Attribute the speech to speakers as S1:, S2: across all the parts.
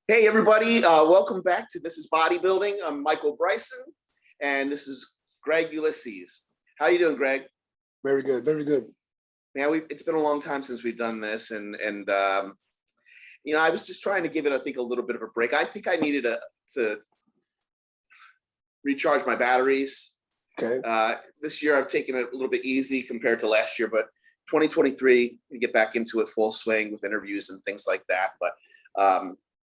S1: Hey everybody, welcome back to This is Bodybuilding. I'm Michael Bryson, and this is Greg Ulysses. How you doing, Greg?
S2: Very good, very good.
S1: Man, it's been a long time since we've done this, and I was just trying to give it, I think, a little bit of a break. I think I needed to recharge my batteries.
S2: Okay.
S1: This year I've taken it a little bit easy compared to last year, but 2023 we get back into it full swing with interviews and things like that. But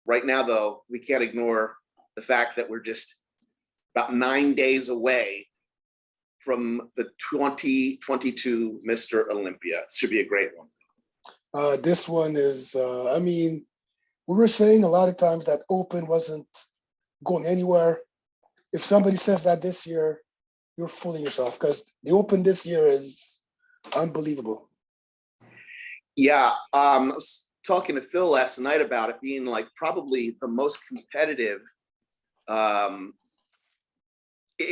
S1: right now, though, we can't ignore the fact that we're just about 9 days away from the 2022 Mr. Olympia. It should be a great one.
S2: This one is, we were saying a lot of times that Open wasn't going anywhere. If somebody says that this year, you're fooling yourself, because the Open this year is unbelievable.
S1: Yeah, I was talking to Phil last night about it being like probably the most competitive in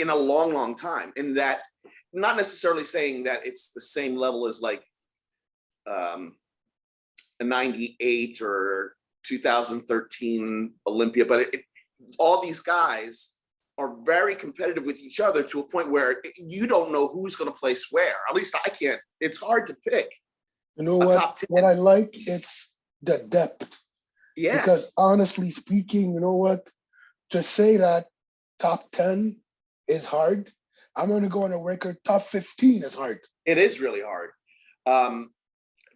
S1: a long time, in that, not necessarily saying that it's the same level as like a 98 or 2013 Olympia, but all these guys are very competitive with each other to a point where you don't know who's going to place where. At least I can't. It's hard to pick.
S2: You know what? What I like, it's the depth.
S1: Yes.
S2: Because honestly speaking, you know what? To say that top 10 is hard, I'm going to go on a record, top 15 is hard.
S1: It is really hard.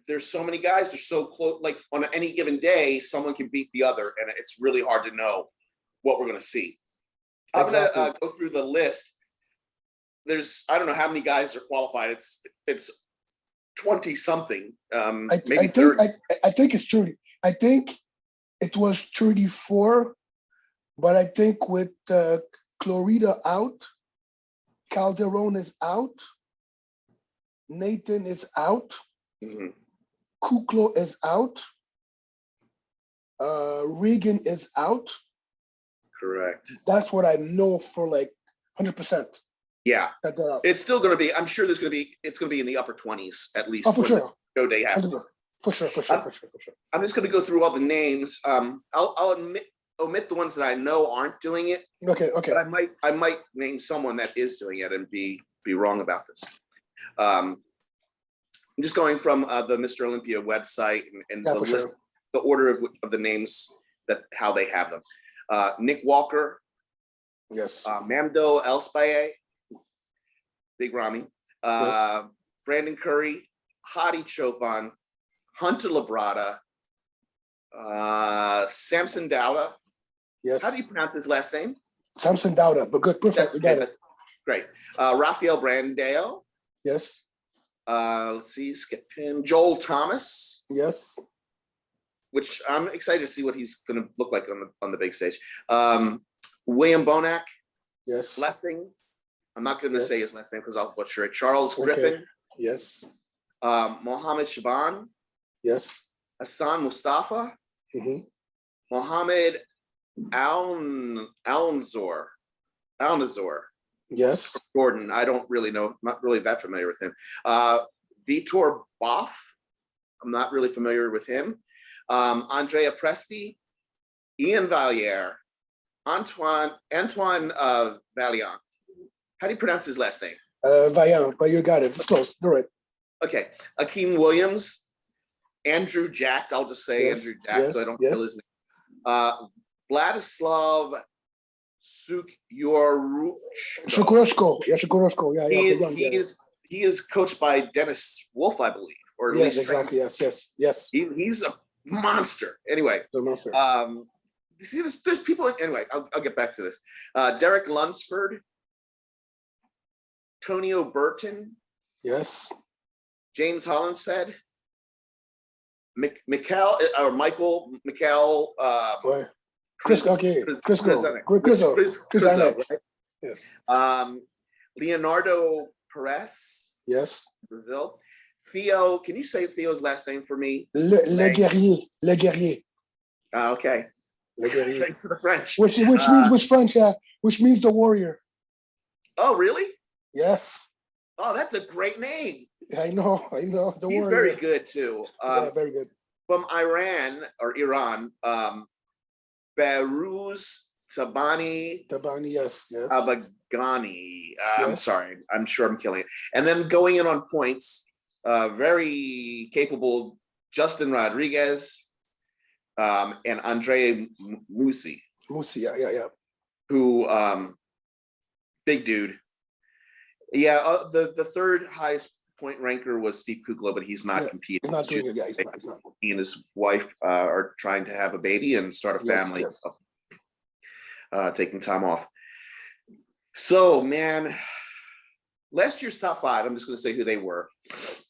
S1: There's so many guys, they're so close. Like on any given day, someone can beat the other, and it's really hard to know what we're going to see. I'm going to go through the list. I don't know how many guys are qualified. It's 20 something, maybe 30.
S2: I think it's 30. I think it was 34, but I think with Clorida out, Calderon is out, Nathan is out, Kuklo is out, Regan is out.
S1: Correct.
S2: That's what I know for like 100%.
S1: Yeah, it's still going to be. I'm sure it's going to be in the upper 20s at least.
S2: Oh, for sure.
S1: Show day happens.
S2: For sure.
S1: I'm just going to go through all the names. I'll omit the ones that I know aren't doing it.
S2: Okay.
S1: But I might name someone that is doing it and be wrong about this. I'm just going from the Mr. Olympia website and the list, the order of the names, that how they have them. Nick Walker.
S2: Yes.
S1: Mamdo Elspaye. Big Ramy.
S2: Yes.
S1: Brandon Curry. Hadi Chopin. Hunter Labrada. Samson Dowda.
S2: Yes.
S1: How do you pronounce his last name?
S2: Samson Dowda, but good. Perfect. We got it.
S1: Great. Rafael Brandao.
S2: Yes.
S1: Let's see, skip him. Joel Thomas.
S2: Yes.
S1: Which I'm excited to see what he's going to look like on the big stage. William Bonac.
S2: Yes.
S1: Blessing. I'm not going to say his last name because I'll butcher it. Charles Griffin.
S2: Yes.
S1: Mohammed Shaban.
S2: Yes.
S1: Hassan Mustafa. Mohammed Al-Nazor.
S2: Yes.
S1: Gordon. I don't really know. I'm not really that familiar with him. Vitor Boff. I'm not really familiar with him. Andrea Presti. Ian Valliere. Antoine Valiant. How do you pronounce his last name?
S2: Vaillant, but you got it. It's close. Do it.
S1: Okay. Akeem Williams. Andrew Jack. I'll just say Andrew Jack so I don't kill his name. Vladislav
S2: Shukuroshko. Yeah.
S1: He is coached by Dennis Wolf, I believe. Or at least
S2: exactly. Yes.
S1: He's a monster. Anyway. You see, there's people. Anyway, I'll get back to this. Derek Lunsford. Tonio Burton.
S2: Yes.
S1: James Hollinshead. Michael. Chris. Right?
S2: Yes.
S1: Leonardo Perez.
S2: Yes.
S1: Brazil. Theo. Can you say Theo's last name for me?
S2: Le Guerrier.
S1: Okay.
S2: Le Guerrier.
S1: Thanks to the French.
S2: Which means French, which means the warrior.
S1: Oh, really?
S2: Yes.
S1: Oh, that's a great name.
S2: I know. He's warrior.
S1: Very good too.
S2: Yeah, very good.
S1: From Iran, Baruz Tabani
S2: Tabani, yes.
S1: Abagani. I'm
S2: Yes.
S1: sorry. I'm sure I'm killing it. And then going in on points, very capable Justin Rodriguez and Andre Musi,
S2: Yeah.
S1: who big dude. Yeah, the third highest point ranker was Steve Kukla, but he's not competing.
S2: He's not doing it. Yeah, he's not.
S1: He and his wife are trying to have a baby and start a family.
S2: Yes.
S1: Taking time off. So, man, last year's top five, I'm just going to say who they were.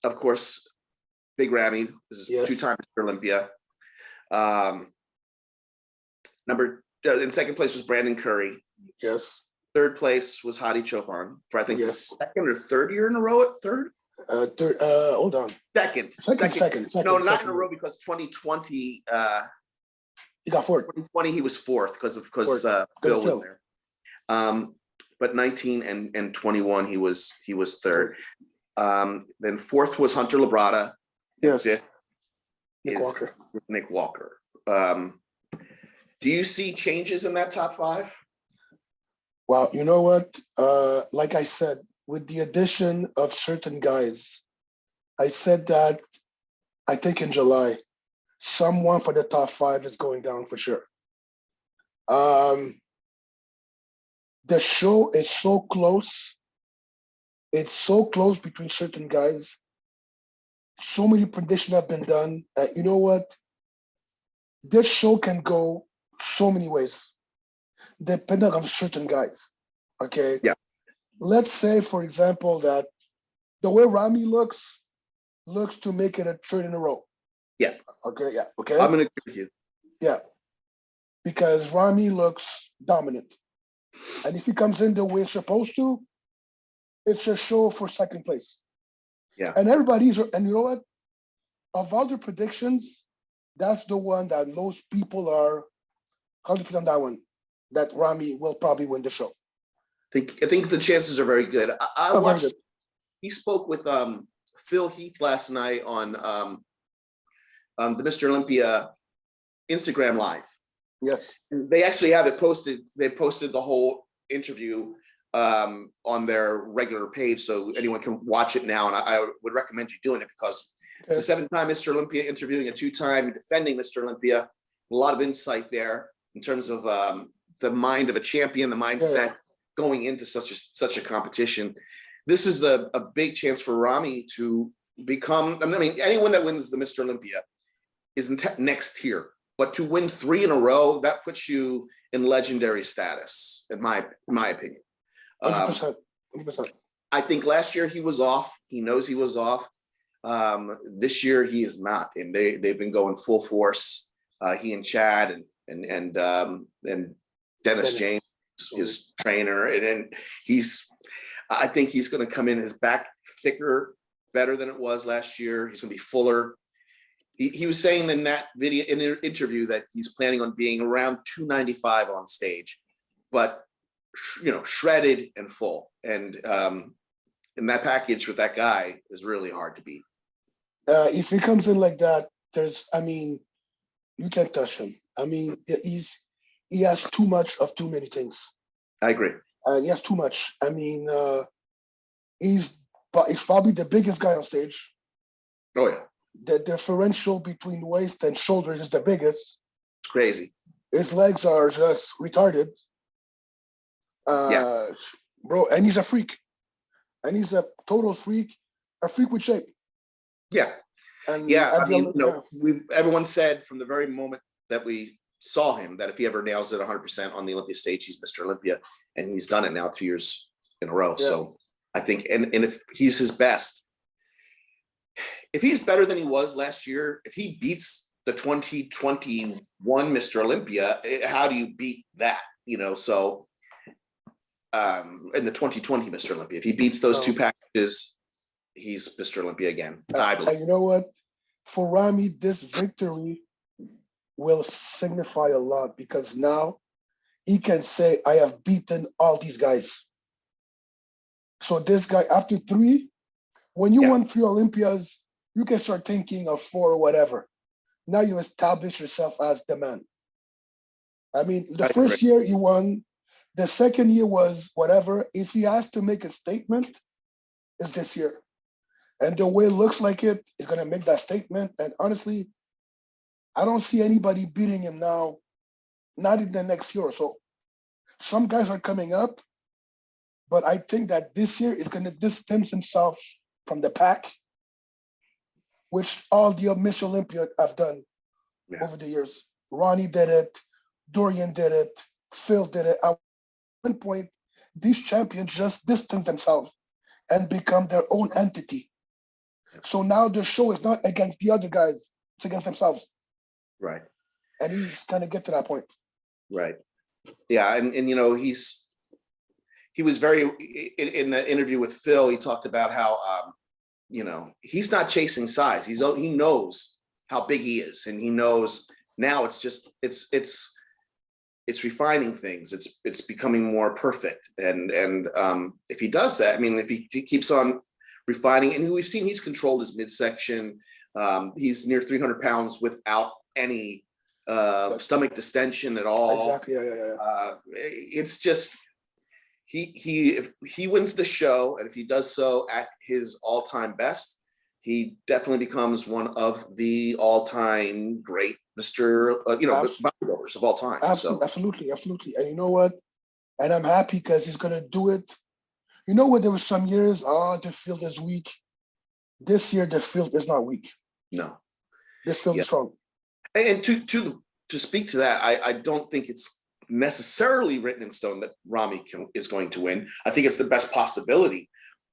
S1: Of course, Big Ramy, this is two-time Mr. Olympia. In second place was Brandon Curry.
S2: Yes.
S1: Third place was Hadi Chopin for, I think, the second or third year in a row at third.
S2: Hold on.
S1: Second. No, not in a row, because 2020.
S2: He got fourth.
S1: 2020 he was fourth because Phil was there. But 19 and 21 he was third. Then fourth was Hunter Labrada.
S2: Yes.
S1: Fifth
S2: Nick
S1: is
S2: Walker.
S1: Nick Walker. Do you see changes in that top five?
S2: Well, you know what? Like I said, with the addition of certain guys, I said that I think in July, someone for the top five is going down for sure. The show is so close. It's so close between certain guys. So many predictions have been done. You know what? This show can go so many ways, depending on certain guys. Okay.
S1: Yeah.
S2: Let's say, for example, that the way Ramy looks to make it a third in a row.
S1: Yeah.
S2: Okay. Yeah. Okay.
S1: I'm gonna agree with you.
S2: Yeah. Because Ramy looks dominant, and if he comes in the way it's supposed to, it's a show for second place.
S1: Yeah.
S2: And you know what? Of all the predictions, that's the one that most people are 100% on that one. That Ramy will probably win the show.
S1: I think the chances are very good. I watched. He spoke with Phil Heath last night on the Mr. Olympia Instagram Live.
S2: Yes.
S1: They actually have it posted. They posted the whole interview on their regular page, so anyone can watch it now. And I would recommend you doing it, because it's a 7-time Mr. Olympia interviewing a 2-time defending Mr. Olympia. A lot of insight there in terms of the mind of a champion, the mindset going into such a competition. This is a big chance for Ramy to become. I mean, anyone that wins the Mr. Olympia is next tier, but to win 3 in a row, that puts you in legendary status, in my opinion.
S2: 100%.
S1: I think last year he was off. He knows he was off. This year he is not, and they've been going full force. He and Chad and Dennis James, his trainer, and I think he's going to come in his back thicker, better than it was last year. He's going to be fuller. He was saying in that video, in an interview, that he's planning on being around 295 on stage, but shredded and full. And in that package with that guy is really hard to beat.
S2: If he comes in like that, you can't touch him. I mean, he has too much of too many things.
S1: I agree.
S2: He has too much. I mean, he's probably the biggest guy on stage.
S1: Oh yeah.
S2: The differential between waist and shoulders is the biggest.
S1: It's crazy.
S2: His legs are just retarded. Bro, and he's a freak. And he's a total freak, a freak with shape.
S1: Yeah.
S2: And
S1: I mean, everyone said from the very moment that we saw him that if he ever nails it 100% on the Olympia stage, he's Mr. Olympia, and he's done it now 2 years in a row. Yeah. So I think, and if he's his best, if he's better than he was last year, if he beats the 2021 Mr. Olympia, how do you beat that? So in the 2020 Mr. Olympia, if he beats those two packages, he's Mr. Olympia again. I believe.
S2: You know what? For Ramy, this victory will signify a lot, because now he can say, I have beaten all these guys. So this guy, after 3, when you won 3 Olympias, you can start thinking of 4 or whatever. Now you establish yourself as the man. I mean, the
S1: I agree.
S2: first year he won. The second year was whatever. If he has to make a statement, it's this year. And the way it looks like it is going to make that statement. And honestly, I don't see anybody beating him now, not in the next year or so. Some guys are coming up, but I think that this year is going to distance himself from the pack, which all the Miss Olympia have done over the years. Ronnie did it, Dorian did it, Phil did it. At one point, these champions just distance themselves and become their own entity. So now the show is not against the other guys, it's against themselves.
S1: Right.
S2: And he's going to get to that point.
S1: Right. Yeah. And you know, he was very, in the interview with Phil, he talked about how, you know, he's not chasing size. He knows how big he is. And he knows now it's just, it's refining things. It's becoming more perfect. And if he does that, I mean, if he keeps on refining, and we've seen he's controlled his midsection. He's near 300 pounds without any stomach distension at all.
S2: Exactly. Yeah.
S1: It's just, if he wins the show, and if he does so at his all-time best, he definitely becomes one of the all-time great bodybuilders of all time.
S2: Absolutely. And you know what? And I'm happy because he's gonna do it. You know what? There were some years, the field is weak. This year, the field is not weak.
S1: No,
S2: this field is strong.
S1: And to speak to that, I don't think it's necessarily written in stone that Ramy is going to win. I think it's the best possibility.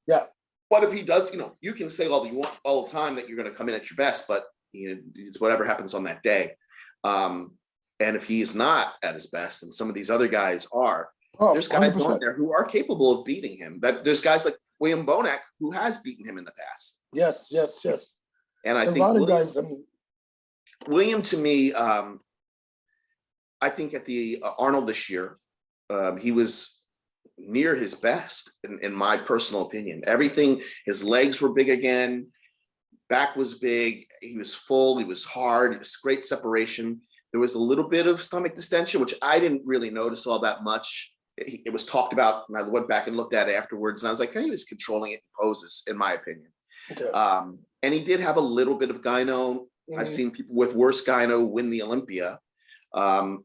S2: Yeah.
S1: What if he does? You know, you can say all you want all the time that you're going to come in at your best, but you know, it's whatever happens on that day. And if he is not at his best, and some of these other guys are, there's guys 100%. On there who are capable of beating him. That there's guys like William Bonac who has beaten him in the past.
S2: Yes.
S1: And I think
S2: a lot of guys. I mean,
S1: William, to me, I think at the Arnold this year, he was near his best, in my personal opinion. Everything, his legs were big again, back was big, he was full, he was hard, it was great separation. There was a little bit of stomach distension, which I didn't really notice all that much. It was talked about, and I went back and looked at it afterwards, and I was like, hey, he was controlling it in poses, in my opinion.
S2: Okay.
S1: And he did have a little bit of gyno. I've seen people with worse gyno win the Olympia. And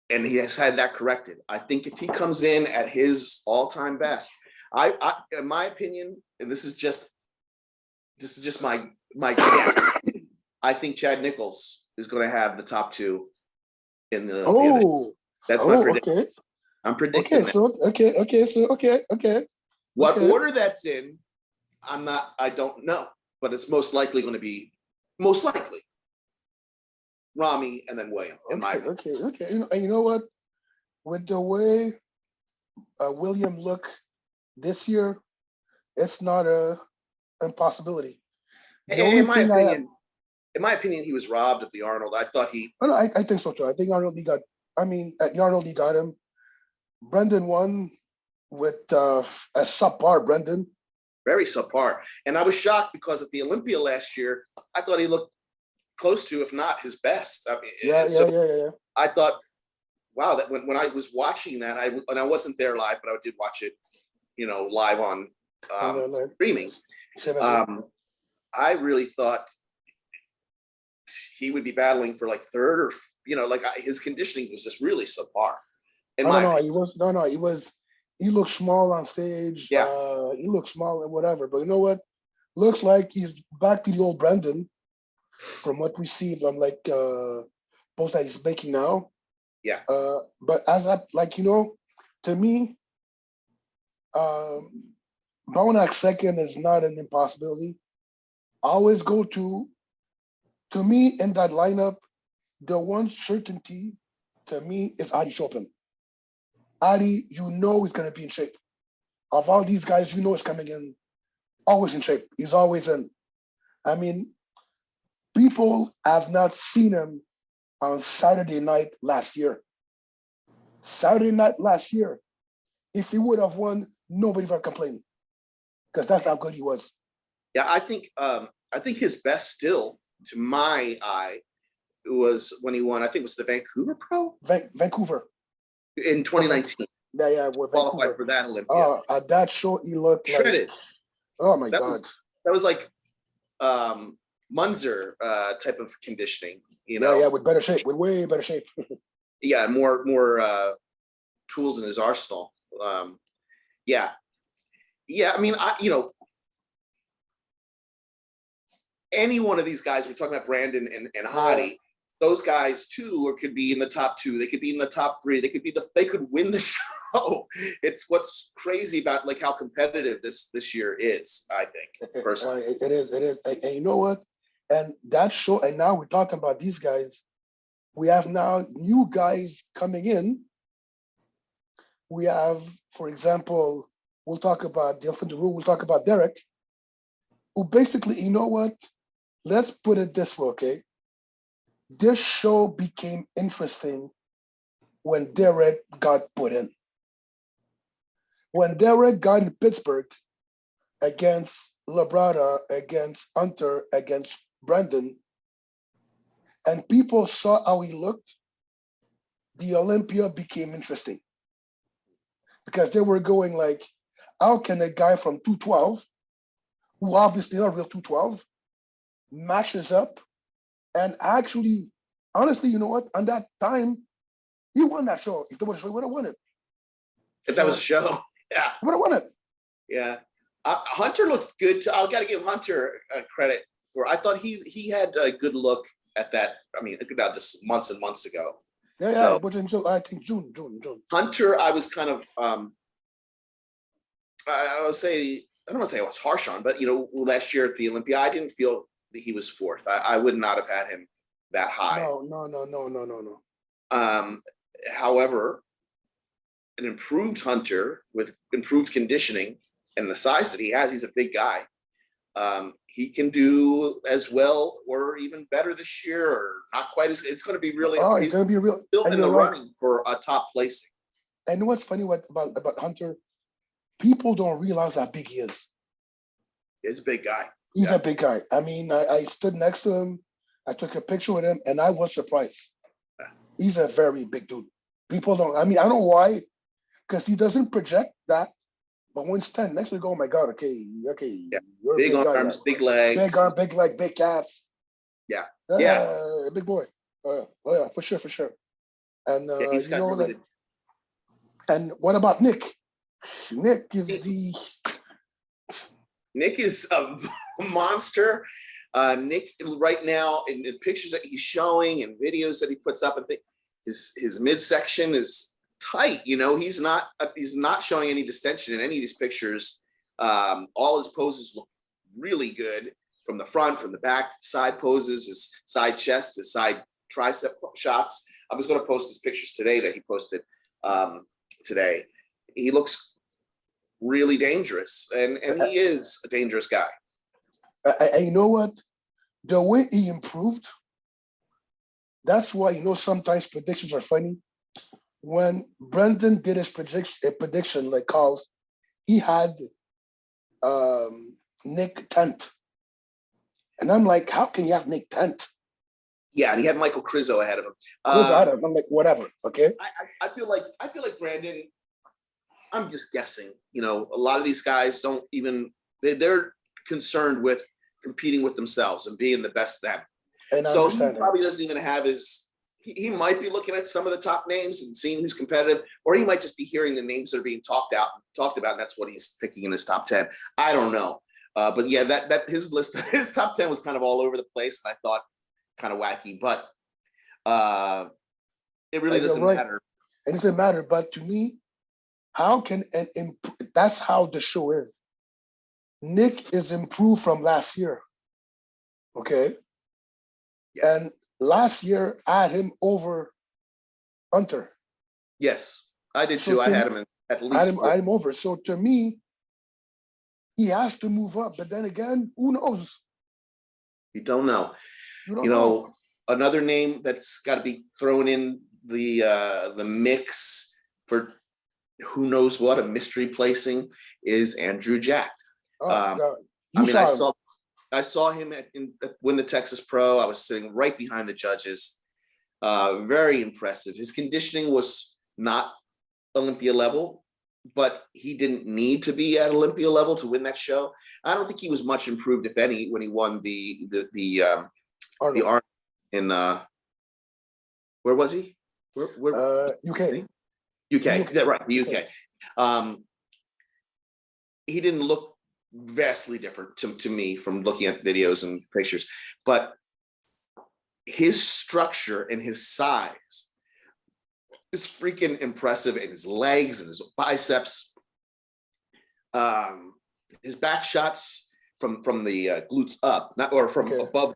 S1: he has had that corrected. I think if he comes in at his all-time best, I in my opinion, and this is just my guess, I think Chad Nichols is going to have the top two in the. That's my prediction.
S2: Okay.
S1: I'm predicting.
S2: Okay.
S1: What order that's in, I don't know, but it's most likely going to be Ramy and then William.
S2: Okay. And you know what? With the way William looked this year, it's not a impossibility.
S1: In my opinion, he was robbed of the Arnold. I thought he.
S2: No, I think so too. I think Arnold, at Arnold, he got him. Brendan won with a subpar Brendan.
S1: Very subpar. And I was shocked because at the Olympia last year, I thought he looked close to, if not his best. I mean,
S2: yeah.
S1: I thought, wow, that when I was watching that, I wasn't there live, but I did watch it, you know, live on streaming. I really thought he would be battling for like third, or like his conditioning was just really subpar.
S2: He looked small on stage.
S1: Yeah.
S2: He looked small and whatever. But you know what? Looks like he's back to the old Brendan from what we see on posts that he's making now.
S1: Yeah.
S2: But to me, Bonac second is not an impossibility. I always go to me in that lineup, the one certainty to me is Adi Chopin. Adi, he's going to be in shape. Of all these guys, he's coming in, always in shape. He's always in. I mean, people have not seen him on Saturday night last year. If he would have won, nobody would have complained, because that's how good he was.
S1: Yeah, I think his best still, to my eye, was when he won, I think it was the Vancouver Pro
S2: Vancouver.
S1: in 2019.
S2: Yeah, with
S1: Qualified
S2: Vancouver.
S1: for that Olympia.
S2: At that show, he looked
S1: Shredded.
S2: like, oh my God.
S1: That was like Munzer type of conditioning, you know?
S2: Yeah, with better shape, with way better shape.
S1: Yeah, more tools in his arsenal. Yeah. I mean, any one of these guys, we're talking about Brandon and Hadi, those guys too, or could be in the top 2. They could be in the top 3. They could win the show. It's what's crazy about like how competitive this year is, I think, personally.
S2: It is. And you know what? And that show, and now we're talking about these guys. We have now new guys coming in. We have, for example, we'll talk about the elephant in the room. We'll talk about Derek, who basically, you know what? Let's put it this way, okay? This show became interesting when Derek got put in. When Derek got in Pittsburgh against Labrada, against Hunter, against Brandon, and people saw how he looked, the Olympia became interesting. Because they were going like, how can a guy from 212, who obviously not real 212, matches up and actually, honestly, you know what? On that time, he won that show. If there was a show, he would have won it.
S1: If that was a show, yeah.
S2: He would have won it.
S1: Yeah. Hunter looked good too. I've got to give Hunter credit for, I thought he had a good look at that. I mean, about this months and months ago.
S2: Yeah, but in I think June.
S1: Hunter, I was kind of, I would say, I don't want to say I was harsh on, but, last year at the Olympia, I didn't feel that he was 4th. I would not have had him that high.
S2: No.
S1: However, an improved Hunter with improved conditioning and the size that he has, he's a big guy. He can do as well or even better this year, or not quite as. It's going to be really.
S2: It's going to be real.
S1: Still in the running for a top placing.
S2: And what's funny about Hunter? People don't realize how big he is.
S1: He's a big guy.
S2: He's a big guy. I mean, I stood next to him. I took a picture with him, and I was surprised. He's a very big dude. People don't. I mean, I don't know why, because he doesn't project that. But when he's standing next to you, go, oh my God, okay.
S1: Yeah. Big arms, big legs.
S2: Big arm, big leg, big calves.
S1: Yeah.
S2: Big boy. Oh yeah, for sure. And
S1: he's got really good.
S2: And what about Nick? Nick
S1: is a monster. Nick right now in the pictures that he's showing and videos that he puts up, I think his midsection is tight. He's not showing any distension in any of these pictures. All his poses look really good from the front, from the back, side poses, his side chest, his side tricep shots. I was going to post his pictures today that he posted today. He looks really dangerous, and he is a dangerous guy.
S2: And you know what? The way he improved, that's why, sometimes predictions are funny. When Brendan did his prediction, like calls, he had Nick 10th. And I'm like, how can you have Nick 10th?
S1: Yeah, and he had Michael Krizo ahead of him.
S2: I'm like, whatever, okay?
S1: I feel like Brandon, I'm just guessing, a lot of these guys don't even, they're concerned with competing with themselves and being the best them.
S2: And
S1: so he probably doesn't even have he might be looking at some of the top names and seeing who's competitive, or he might just be hearing the names that are being talked about, and that's what he's picking in his top 10. I don't know. But yeah, that his list, his top 10 was kind of all over the place, and I thought kind of wacky, but it really doesn't matter.
S2: It doesn't matter, but to me, that's how the show is. Nick is improved from last year. Okay. Yeah. And last year I had him over Hunter.
S1: Yes, I did too. I had him at least.
S2: I had him over. So to me, he has to move up. But then again, who knows?
S1: You don't know. You know, another name that's got to be thrown in the mix for who knows what, a mystery placing, is Andrew Jacked.
S2: Oh,
S1: I saw I saw him win the Texas Pro. I was sitting right behind the judges. Very impressive. His conditioning was not Olympia level, but he didn't need to be at Olympia level to win that show. I don't think he was much improved, if any, when he won the Arnold in where was he? Where
S2: UK.
S1: UK. Yeah, right, the UK. He didn't look vastly different to me from looking at videos and pictures, but his structure and his size is freaking impressive, and his legs and his biceps, his back shots from the glutes up, not or from above,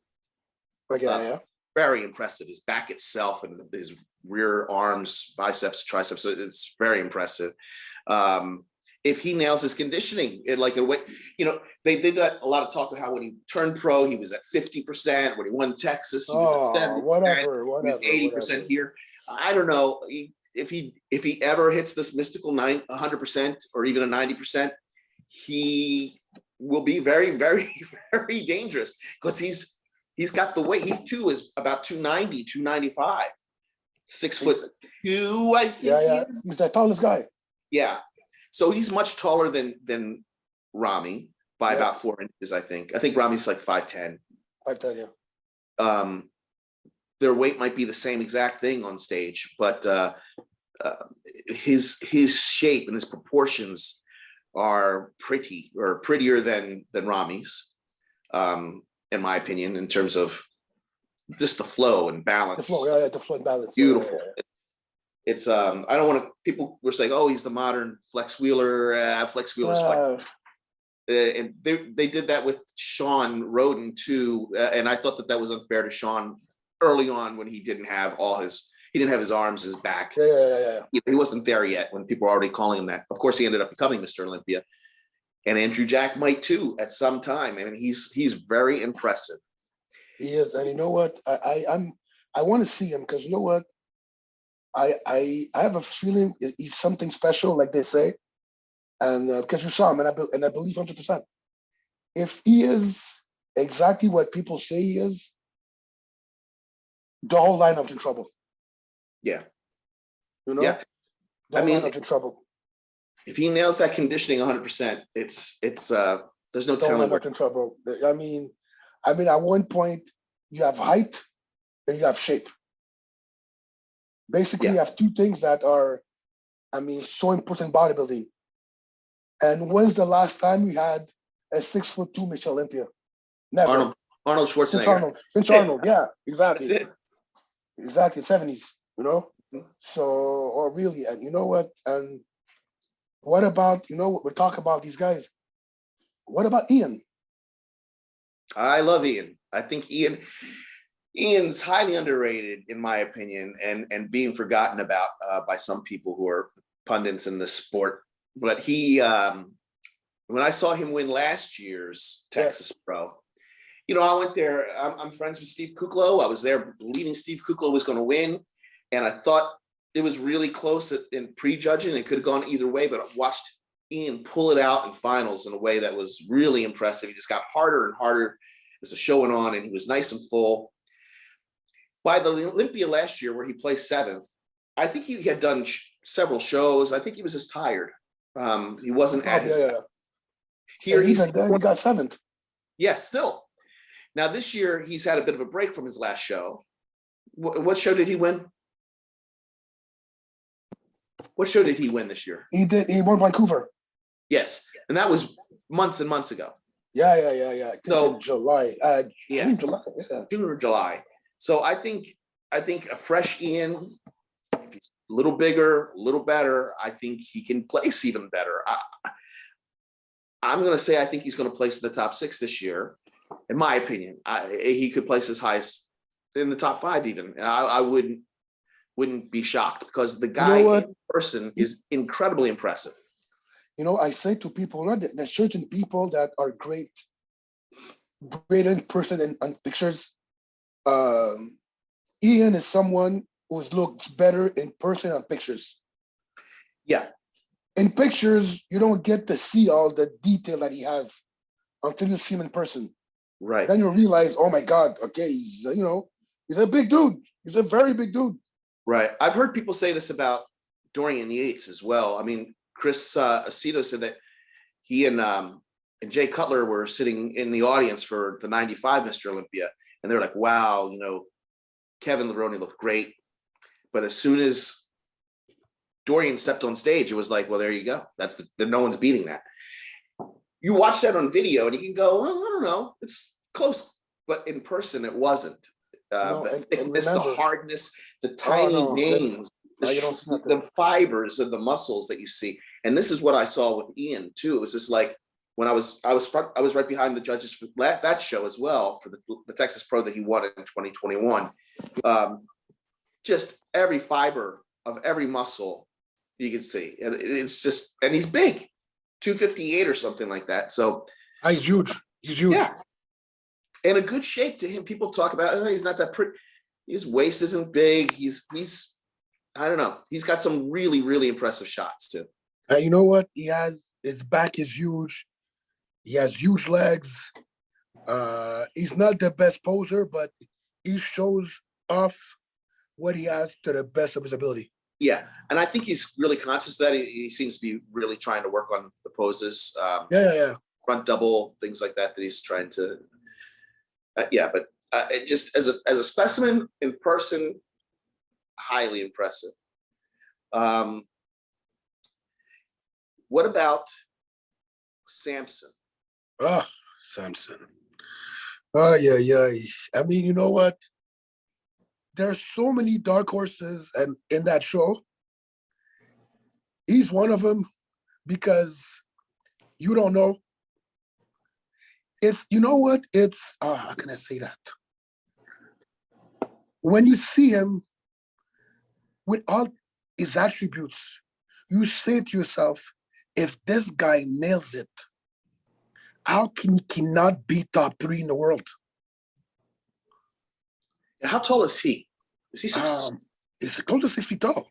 S1: very impressive. His back itself and his rear arms, biceps, triceps, it's very impressive. If he nails his conditioning, like a way, they did a lot of talk about how when he turned pro, he was at 50%. When he won Texas, he was at 70%.
S2: Whatever.
S1: He was 80% here. I don't know if he ever hits this mystical 100% or even a 90%, he will be very, very, very dangerous, because he's got the weight. He too is about 290, 295, 6'2", I think.
S2: Yeah. He's the tallest guy.
S1: Yeah. So he's much taller than Ramy by about 4 inches, I think. I think Ramy's like 5'10".
S2: 5'10", yeah.
S1: Their weight might be the same exact thing on stage, but his shape and his proportions are prettier than Ramy's, in my opinion, in terms of just the flow and balance.
S2: The flow and balance.
S1: Beautiful. Yeah. It's I don't want to. People were saying, "Oh, he's the modern Flex Wheeler." Flex Wheeler's and they did that with Sean Roden too, and I thought that was unfair to Sean early on when he didn't have his arms, his back.
S2: Yeah.
S1: He wasn't there yet when people were already calling him that. Of course, he ended up becoming Mr. Olympia, and Andrew Jack might too at some time. I mean, he's very impressive.
S2: He is, and you know what? I want to see him, because you know what? I have a feeling he's something special, like they say, and because you saw him, and I believe 100%. If he is exactly what people say he is, the whole lineup's in trouble.
S1: Yeah.
S2: The whole lineup's in trouble.
S1: If he nails that conditioning 100%, it's there's no telling.
S2: The whole lineup's in trouble. I mean, at one point you have height and you have shape. Basically, you have two things that are, so important in bodybuilding. And when's the last time we had a 6'2" Mr. Olympia? Never.
S1: Arnold Schwarzenegger.
S2: Finch Arnold. Yeah, exactly.
S1: That's it.
S2: Exactly, 70s. So, or really, and you know what? And what about, we're talking about these guys. What about Ian?
S1: I love Ian. I think Ian's highly underrated, in my opinion, and being forgotten about by some people who are pundits in this sport. But he, when I saw him win last year's Texas Pro, I went there. I'm friends with Steve Kuklo. I was there believing Steve Kuklo was going to win, and I thought it was really close in prejudging. It could have gone either way, but I watched Ian pull it out in finals in a way that was really impressive. He just got harder and harder as the show went on, and he was nice and full. By the Olympia last year, where he placed 7th, I think he had done several shows. I think he was just tired. He wasn't at his. Here he
S2: got 7th.
S1: Yes, still. Now this year he's had a bit of a break from his last show. What show did he win? What show did he win this year?
S2: He won Vancouver.
S1: Yes, and that was months and months ago.
S2: Yeah. So July.
S1: June or July. So I think a fresh Ian, if he's a little bigger, a little better, I think he can place even better. I'm going to say I think he's going to place in the top 6 this year. In my opinion, he could place as high as in the top 5 even. And I wouldn't be shocked, because the guy in person is incredibly impressive.
S2: I say to people, there's certain people that are great in person and pictures. Ian is someone who looks better in person on pictures.
S1: Yeah.
S2: In pictures, you don't get to see all the detail that he has until you see him in person.
S1: Right.
S2: Then you realize, oh my God, okay, he's he's a big dude. He's a very big dude.
S1: Right. I've heard people say this about Dorian Yates as well. I mean, Chris Aceto said that he and Jay Cutler were sitting in the audience for the 95 Mr. Olympia. And they were like, wow, Kevin Levrone looked great. But as soon as Dorian stepped on stage, it was like, well, there you go. That's no one's beating that. You watch that on video and you can go, well, I don't know, it's close. But in person, it wasn't. The thickness, the hardness, the tiny veins, the fibers of the muscles that you see. And this is what I saw with Ian too. It was just like when I was right behind the judges for that show as well for the Texas Pro that he won in 2021. Just every fiber of every muscle you can see. And it's just, and he's big, 258 or something like that. So
S2: he's huge. He's huge. Yeah.
S1: In a good shape to him. People talk about, he's not that pretty. His waist isn't big. He's I don't know. He's got some really, really impressive shots too.
S2: You know what? His back is huge. He has huge legs. He's not the best poser, but he shows off what he has to the best of his ability.
S1: Yeah. And I think he's really conscious of that. He seems to be really trying to work on the poses. Front double, things like that he's trying to. But it just as a specimen in person, highly impressive. What about Samson?
S2: Oh, Samson. Oh, yeah. I mean, you know what? There's so many dark horses and in that show. He's one of them because you don't know. It's, you know what? It's, how can I say that? When you see him with all his attributes, you say to yourself, if this guy nails it, how can he cannot be top 3 in the world?
S1: How tall is he? Is he
S2: he's close to 6 feet tall.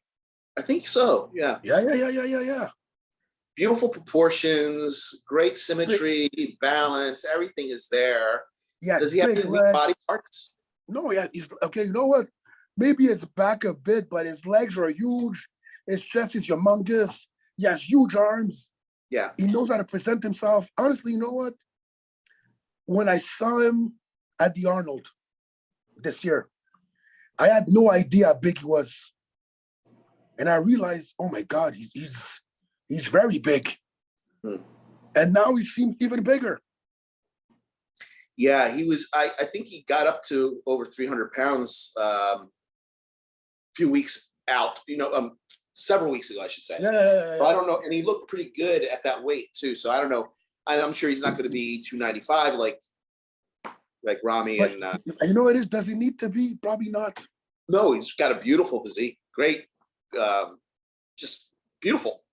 S1: I think so. Yeah.
S2: Yeah.
S1: Beautiful proportions, great symmetry, balance, everything is there.
S2: Yeah.
S1: Does he have any weak body parts?
S2: No, yeah. He's okay. You know what? Maybe his back a bit, but his legs are huge. His chest is humongous. He has huge arms.
S1: Yeah.
S2: He knows how to present himself. Honestly, you know what? When I saw him at the Arnold this year, I had no idea how big he was. And I realized, oh my God, he's very big. And now he seems even bigger.
S1: Yeah, he was, I think he got up to over 300 pounds a few weeks out, several weeks ago, I should say.
S2: Yeah.
S1: But I don't know. And he looked pretty good at that weight too. So I don't know. I'm sure he's not going to be 295 like Rami. But, and
S2: you know what it is? Does he need to be? Probably not.
S1: No, he's got a beautiful physique. Great. Just beautiful.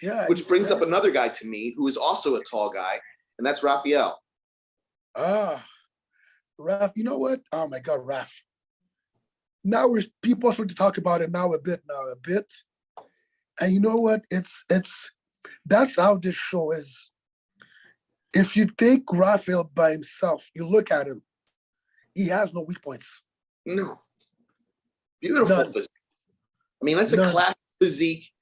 S2: Yeah.
S1: Which brings up another guy to me who is also a tall guy, and that's Raphael.
S2: Raph, you know what? Oh my God, Raph. Now people are starting to talk about it now a bit. And you know what? That's how this show is. If you take Raphael by himself, you look at him, he has no weak points.
S1: No. Beautiful physique. I mean, that's a classic physique,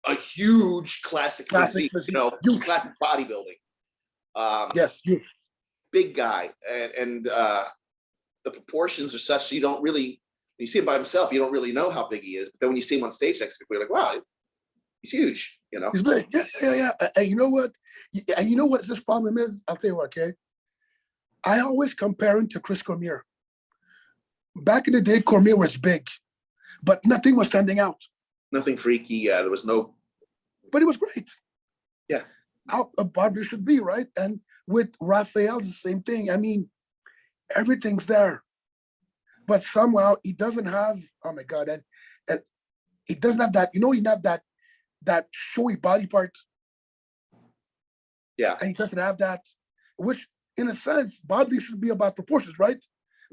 S1: a huge classic physique. Classic bodybuilding.
S2: Yes, huge.
S1: Big guy. And the proportions are such you don't really, when you see him by himself, you don't really know how big he is. But then when you see him on stage next to people, you're like, wow, he's huge,
S2: He's big. Yeah. And you know what? And you know what this problem is? I'll tell you what, okay? I always compare him to Chris Cormier. Back in the day, Cormier was big, but nothing was standing out.
S1: Nothing freaky. Yeah, there was no.
S2: But it was great.
S1: Yeah.
S2: How a bodybuilder should be, right? And with Raphael, the same thing. I mean, everything's there. But somehow he doesn't have, oh my God, and he doesn't have that, he doesn't have that showy body part.
S1: Yeah.
S2: And he doesn't have that, which in a sense, bodybuilding should be about proportions, right?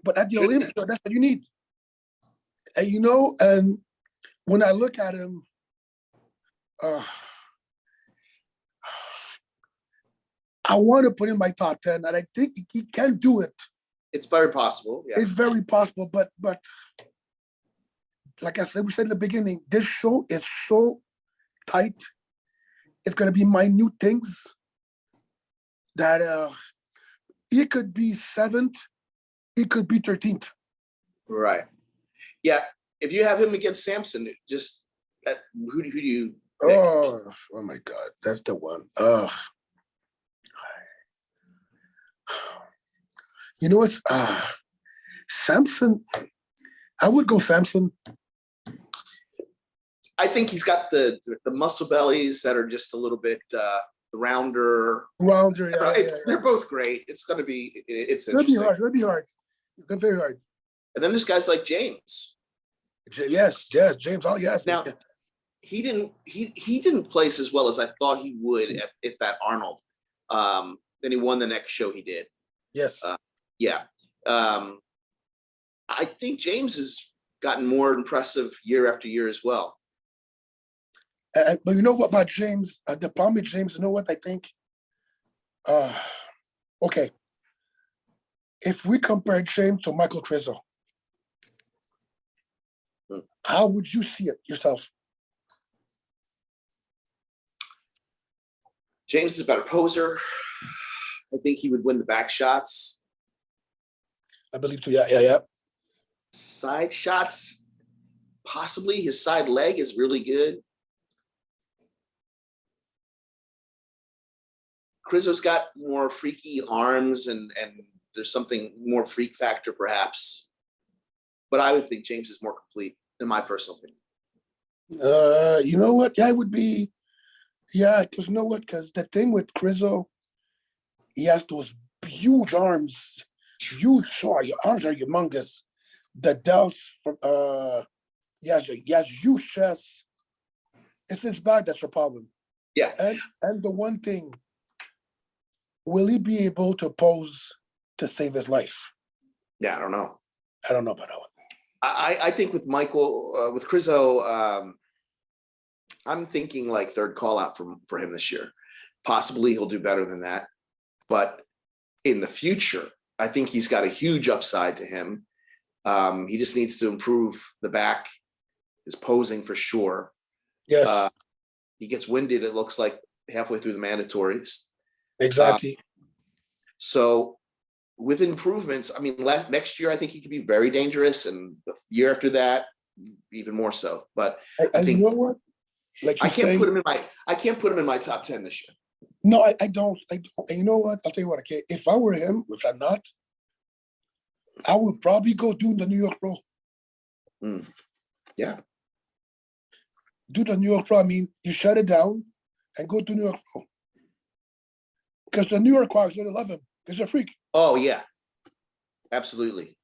S2: But at the Olympia, that's what you need. And and when I look at him, I want to put in my top 10, and I think he can do it.
S1: It's very possible. Yeah.
S2: It's very possible, but like I said, we said in the beginning, this show is so tight. It's gonna be minute things that it could be 7th, it could be 13th.
S1: Right. Yeah. If you have him against Samson, just who do you pick?
S2: Oh my God, that's the one. You know what's Samson? I would go Samson.
S1: I think he's got the muscle bellies that are just a little bit rounder.
S2: Rounder, yeah.
S1: They're both great. It's going to be, it's
S2: It'll
S1: interesting.
S2: It'll be hard. It's very hard.
S1: And then there's guys like James.
S2: Yes, James. Oh, yes.
S1: Now, he didn't place as well as I thought he would at that Arnold. Then he won the next show he did.
S2: Yes.
S1: Yeah. I think James has gotten more impressive year after year as well.
S2: But you know what about James? The problem with James, you know what I think? Okay. If we compare James to Michael Krizo, how would you see it yourself?
S1: James is a better poser. I think he would win the back shots.
S2: I believe too. Yeah.
S1: Side shots, possibly. His side leg is really good. Krizo's got more freaky arms and there's something more freak factor perhaps. But I would think James is more complete, in my personal opinion.
S2: You know what? Yeah, it would be. Yeah, because you know what? Because the thing with Krizo, he has those huge arms. Huge, your arms are humongous. The delts from he has huge chest. It's his back that's the problem.
S1: Yeah.
S2: And the one thing, will he be able to pose to save his life?
S1: Yeah, I don't know.
S2: I don't know about that one.
S1: I think with Michael, with Krizo, I'm thinking like third call out for him this year. Possibly he'll do better than that. But in the future, I think he's got a huge upside to him. He just needs to improve the back, his posing for sure.
S2: Yes.
S1: He gets winded, it looks like, halfway through the mandatories.
S2: Exactly.
S1: So with improvements, I mean, next year, I think he could be very dangerous. And the year after that, even more so. But I think,
S2: you know what? Like
S1: I can't put him in my top 10 this year.
S2: No, I don't. And you know what? I'll tell you what, okay. If I were him, which I'm not, I would probably go do the New York Pro.
S1: Yeah.
S2: Do the New York Pro. I mean, you shut it down and go to New York Pro. Because the New York Pro is going to love him. He's a freak.
S1: Oh, yeah. Absolutely.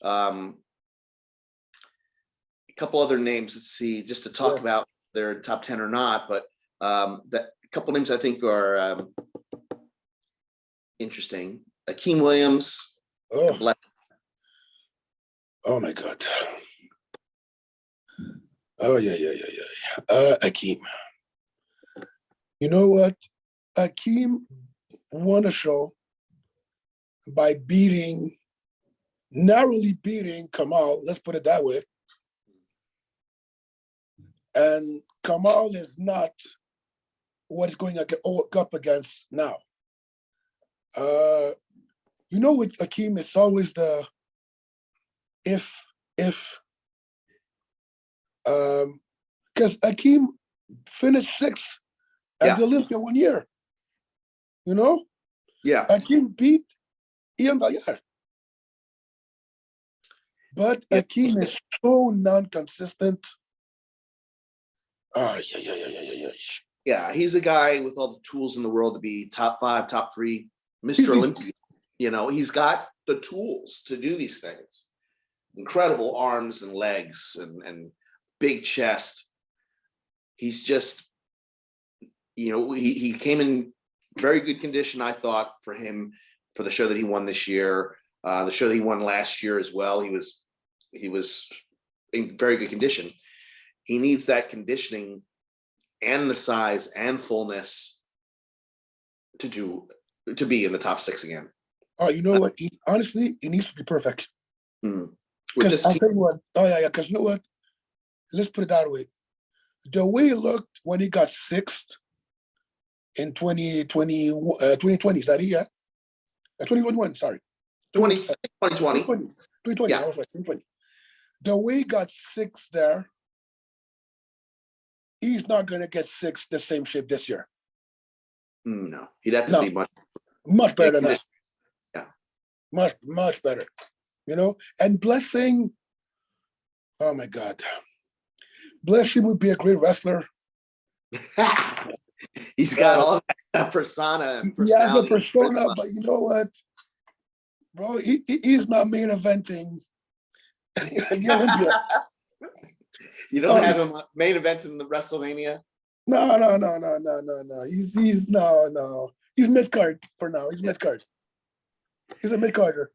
S1: A couple other names, let's see, just to talk about their top 10 or not, but that a couple names I think are interesting. Akeem Williams.
S2: Oh my God. Oh, yeah. Akeem. You know what? Akeem won a show by narrowly beating Kamal, let's put it that way. And Kamal is not what he's going up against now. You know, with Akeem, it's always the if, because Akeem finished 6th at the Olympia 1 year. You know?
S1: Yeah.
S2: Akeem beat Ian Valliere. But Akeem is so non-consistent. Yeah.
S1: Yeah, he's a guy with all the tools in the world to be top 5, top 3, Mr. Olympia. You know, he's got the tools to do these things. Incredible arms and legs and big chest. He's just, you know, he came in very good condition, I thought, for him for the show that he won this year. The show that he won last year as well. He was in very good condition. He needs that conditioning and the size and fullness to be in the top 6 again.
S2: Oh, you know what? Honestly, it needs to be perfect.
S1: With
S2: Because
S1: this
S2: I'll
S1: team,
S2: tell you what. Oh yeah, yeah. Because you know what? Let's put it that way. The way it looked when he got sixth in 2020, is that it? Yeah, 2021. Sorry,
S1: 2020.
S2: 2020.
S1: Yeah.
S2: I was right. 2020. The way he got sixth there, he's not gonna get sixth the same shape this year.
S1: No, he'd have to
S2: No.
S1: be
S2: Much better than that.
S1: Yeah.
S2: Much better. You know, and Blessing. Oh my God, Blessing would be a great wrestler.
S1: He's got all that persona.
S2: He has a persona, but you know what, bro? He's not main eventing the Olympia.
S1: You don't have him main event in the WrestleMania?
S2: No. He's no. He's mid card for now. He's mid card. He's a mid carder.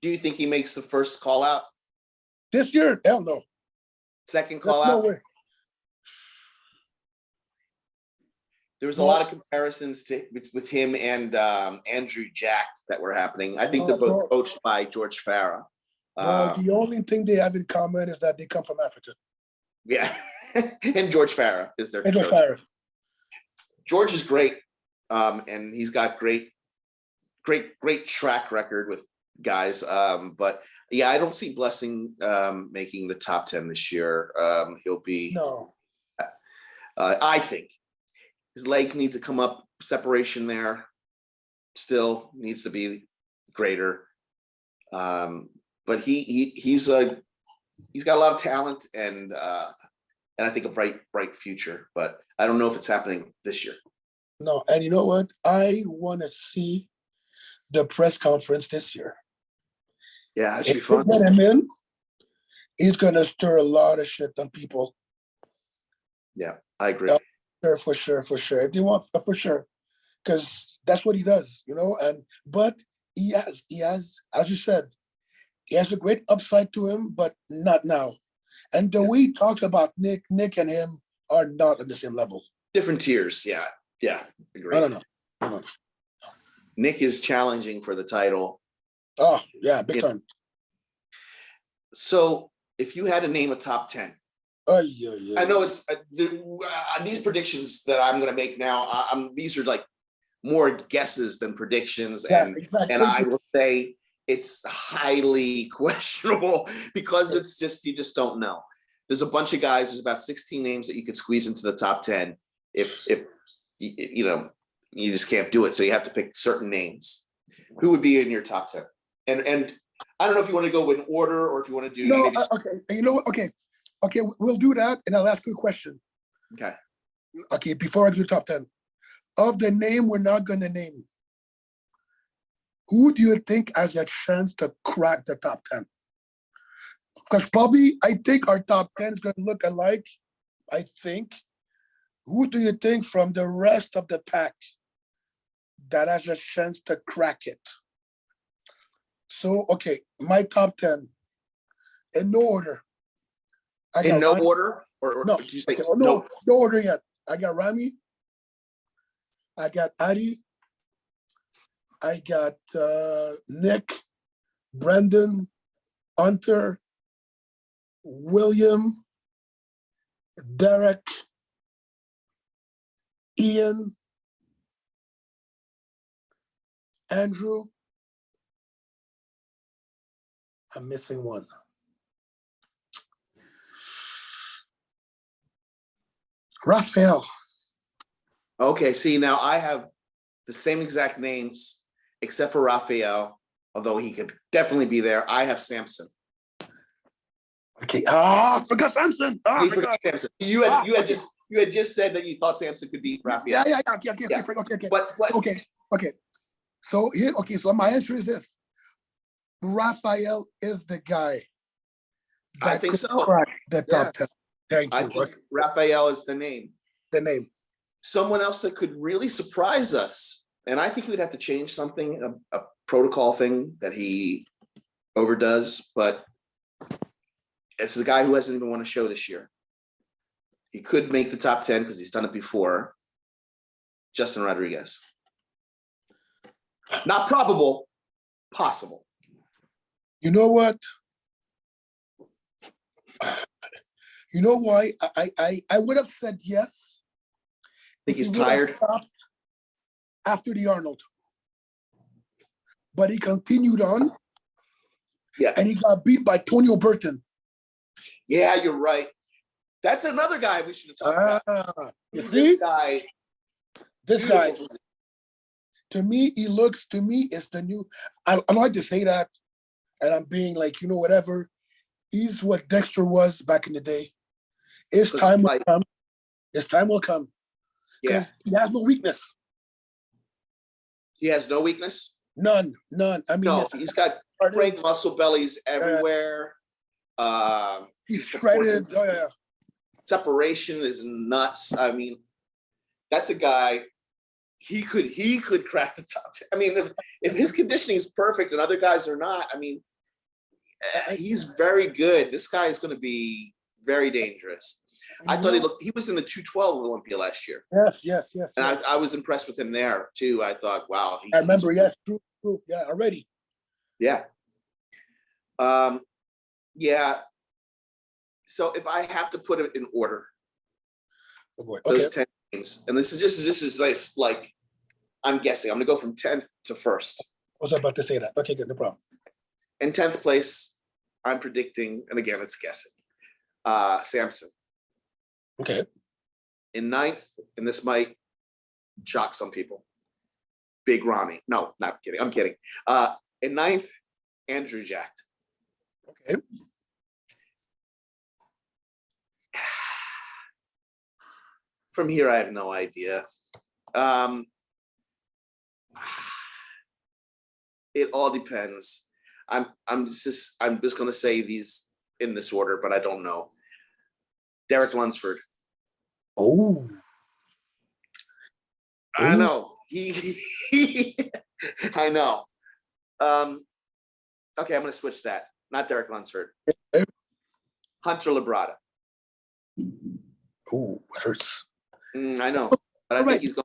S1: Do you think he makes the first call out?
S2: This year? Hell no.
S1: Second call
S2: There's
S1: out?
S2: no way.
S1: There was a lot of comparisons with him and Andrew Jack that were happening. I think they're both coached by George Farah.
S2: The only thing they have in common is that they come from Africa.
S1: Yeah, and George Farah is their
S2: George
S1: coach.
S2: Farah.
S1: George is great, and he's got great track record with guys. But yeah, I don't see Blessing making the top 10 this year. He'll be.
S2: No.
S1: I think his legs need to come up. Separation there still needs to be greater. But he's got a lot of talent and I think a bright future. But I don't know if it's happening this year.
S2: No, and you know what? I want to see the press conference this year.
S1: Yeah, it should be
S2: If
S1: fun.
S2: they get him in, he's gonna stir a lot of shit on people.
S1: Yeah, I agree.
S2: For sure. If they want, for sure, because that's what he does, you know. But he has, as you said, he has a great upside to him, but not now. And the way he talks about Nick and him are not on the same level.
S1: Different tiers. Yeah. Agree.
S2: I don't know.
S1: Nick is challenging for the title.
S2: Oh yeah, big time.
S1: So if you had to name a top 10, I know it's these predictions that I'm going to make now. These are like more guesses than predictions, and I will say it's highly questionable because it's just you just don't know. There's a bunch of guys. There's about 16 names that you could squeeze into the top 10. If you know, you just can't do it. So you have to pick certain names. Who would be in your top 10? And I don't know if you want to go in order or if you want to do.
S2: No, okay. You know what? Okay, we'll do that, and I'll ask you a question. Okay, before I do top 10. Of the name we're not going to name, who do you think has a chance to crack the top 10? Because probably, I think our top 10 is going to look alike, I think. Who do you think from the rest of the pack that has a chance to crack it? So, okay, my top 10, in no order.
S1: In no order? Or
S2: no,
S1: did you say
S2: no order yet. I got Rami. I got Adi. I got Nick, Brendan, Hunter, William, Derek, Ian, Andrew. I'm missing one. Raphael.
S1: Okay, see, now I have the same exact names except for Raphael, although he could definitely be there. I have Samson.
S2: Okay. I forgot Samson.
S1: You forgot Samson. You had just said that you thought Samson could beat Raphael.
S2: Yeah. Okay. So here, so my answer is this. Raphael is the guy that
S1: I think
S2: could
S1: so.
S2: crack the top 10. Thank you.
S1: I think Raphael is the name.
S2: The name.
S1: Someone else that could really surprise us, and I think he would have to change something, a protocol thing that he overdoes, but this is a guy who hasn't even won a show this year. He could make the top 10 because he's done it before. Justin Rodriguez. Not probable, possible.
S2: You know what? You know why? I would have said yes.
S1: Think he's
S2: He would have
S1: tired?
S2: stopped after the Arnold. But he continued on.
S1: Yeah.
S2: And he got beat by Tony O'Burton.
S1: Yeah, you're right. That's another guy we should have talked about.
S2: You
S1: This
S2: see?
S1: guy.
S2: This guy,
S1: Beautiful.
S2: to me, is the new, I like to say that, and I'm being like, whatever. He's what Dexter was back in the day. His time will come. His time will come.
S1: Yeah.
S2: He has no weakness.
S1: He has no weakness?
S2: None. I mean,
S1: no, he's got great muscle bellies everywhere.
S2: He's shredded. Oh, yeah.
S1: Separation is nuts. I mean, that's a guy. He could crack the top 10. I mean, if his conditioning is perfect and other guys are not, I mean, he's very good. This guy is going to be very dangerous. I thought he was in the 212 Olympia last year.
S2: Yes.
S1: And I was impressed with him there too. I thought, wow.
S2: I remember, yes, true. Yeah, already.
S1: Yeah. Yeah. So if I have to put it in order, those 10 games, and this is like I'm guessing. I'm gonna go from 10th to 1st.
S2: I was about to say that. Okay, good, no problem.
S1: In 10th place, I'm predicting, and again, it's guessing. Samson.
S2: Okay.
S1: In 9th, and this might shock some people, Big Ramy. No, not kidding. I'm kidding. In 9th, Andrew Jacked.
S2: Okay.
S1: From here, I have no idea. It all depends. I'm just going to say these in this order, but I don't know. Derek Lunsford.
S2: Oh.
S1: I know. I know. Okay, I'm going to switch that. Not Derek Lunsford. Hunter Labrada.
S2: Oh, it hurts.
S1: I know, but I think he's going.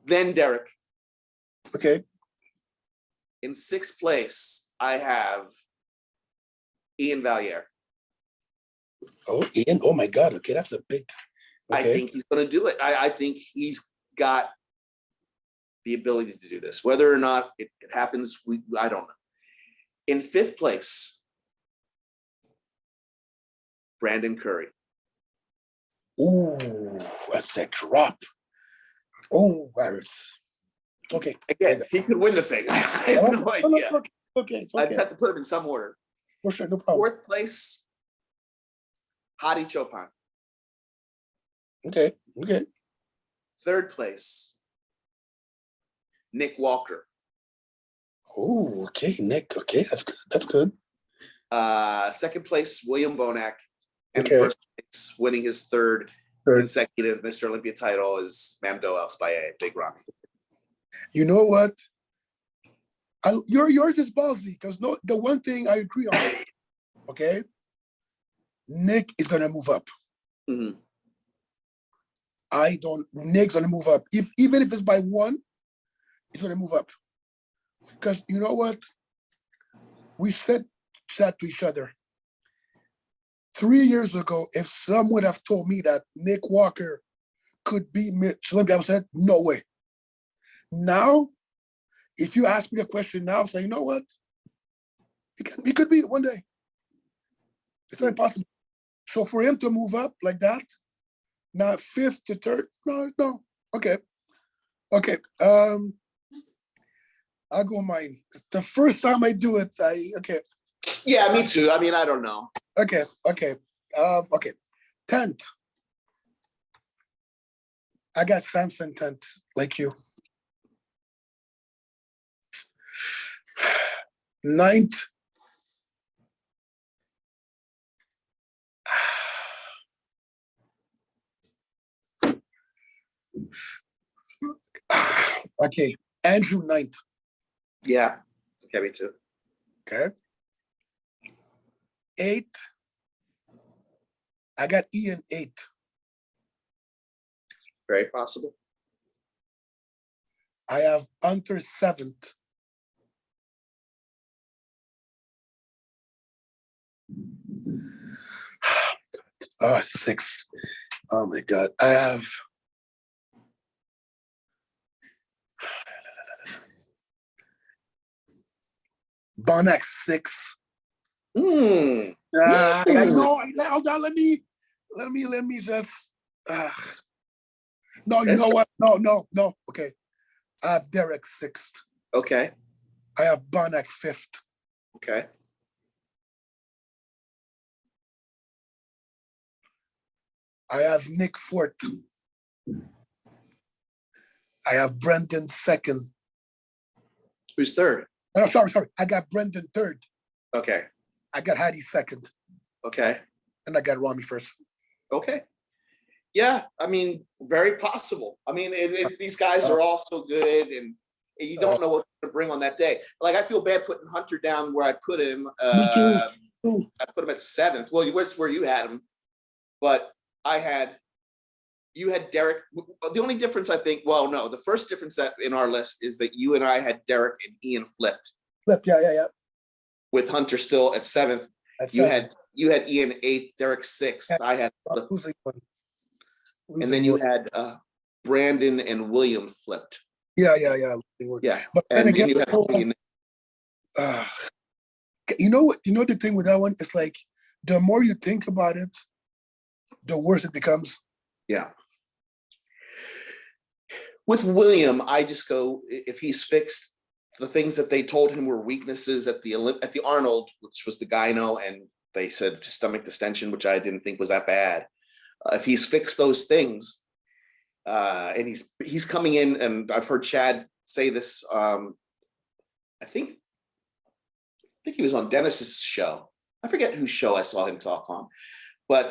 S1: Then Derek.
S2: Okay.
S1: In 6th place, I have Ian Valier.
S2: Oh, Ian. Oh my God. Okay, that's a big. Okay.
S1: I think he's going to do it. I think he's got the ability to do this. Whether or not it happens, I don't know. In 5th place, Brandon Curry.
S2: Oh, that's a drop. Oh, Iris. Okay.
S1: Again, he could win the thing. I have no idea.
S2: Okay.
S1: I just have to put him in some order.
S2: For sure, no problem.
S1: 4th place, Hadi Chopin.
S2: Okay.
S1: 3rd place, Nick Walker.
S2: Oh, okay, Nick. Okay, that's good.
S1: 2nd place, William Bonac. And
S2: Okay.
S1: 1st place, winning his 3rd consecutive Mr. Olympia title, is Mamdo El-Spaye, Big Rock.
S2: You know what? Yours is ballsy because the one thing I agree on, okay? Nick is gonna move up.
S1: Mm-hmm.
S2: Nick's gonna move up. Even if it's by 1, he's gonna move up. Because you know what? We said that to each other. 3 years ago, if someone would have told me that Nick Walker could beat Mitch Olympia, I would have said, no way. Now, if you ask me the question now, I'm saying, you know what? He could be it one day. It's not possible. So for him to move up like that, not 5th to 3rd, no. Okay. I'll go mine. The first time I do it, okay.
S1: Yeah, me too. I mean, I don't know.
S2: Okay. 10th. I got Samson 10th, like you. 9th. Okay, Andrew 9th.
S1: Yeah, okay, me too.
S2: Okay. 8th. I got Ian 8th.
S1: Very possible.
S3: I have Hunter 7th. Oh, 6th. Oh my God. I have Bonac 6th. I know. Hold on. Let me just. No, you know what? No. Okay. I have Derek 6th.
S1: Okay.
S3: I have Bonac 5th.
S1: Okay.
S3: I have Nick 4th. I have Brendan 2nd.
S1: Who's third?
S3: Oh, sorry. I got Brendan 3rd.
S1: Okay.
S3: I got Hattie 2nd.
S1: Okay.
S3: And I got Rami 1st.
S1: Okay. Yeah, I mean, very possible. I mean, if these guys are all so good, and you don't know what to bring on that day. Like, I feel bad putting Hunter down where I put him.
S3: Me too.
S1: I put him at 7th. Well, where's where you had him? But you had Derek. The only difference, I think, well, no, the first difference that in our list is that you and I had Derek and Ian flipped.
S3: Yeah.
S1: With Hunter still at 7th. You had Ian 8th, Derek 6th. I had and then you had Brandon and William flipped.
S3: Yeah. But
S1: And
S3: then again,
S1: you had
S3: you know what? You know the thing with that one? It's like the more you think about it, the worse it becomes.
S1: Yeah. With William, I just go, if he's fixed, the things that they told him were weaknesses at the Arnold, which was the gyno, and they said stomach distension, which I didn't think was that bad. If he's fixed those things, and he's coming in, and I've heard Chad say this. I think he was on Dennis's show. I forget whose show I saw him talk on, but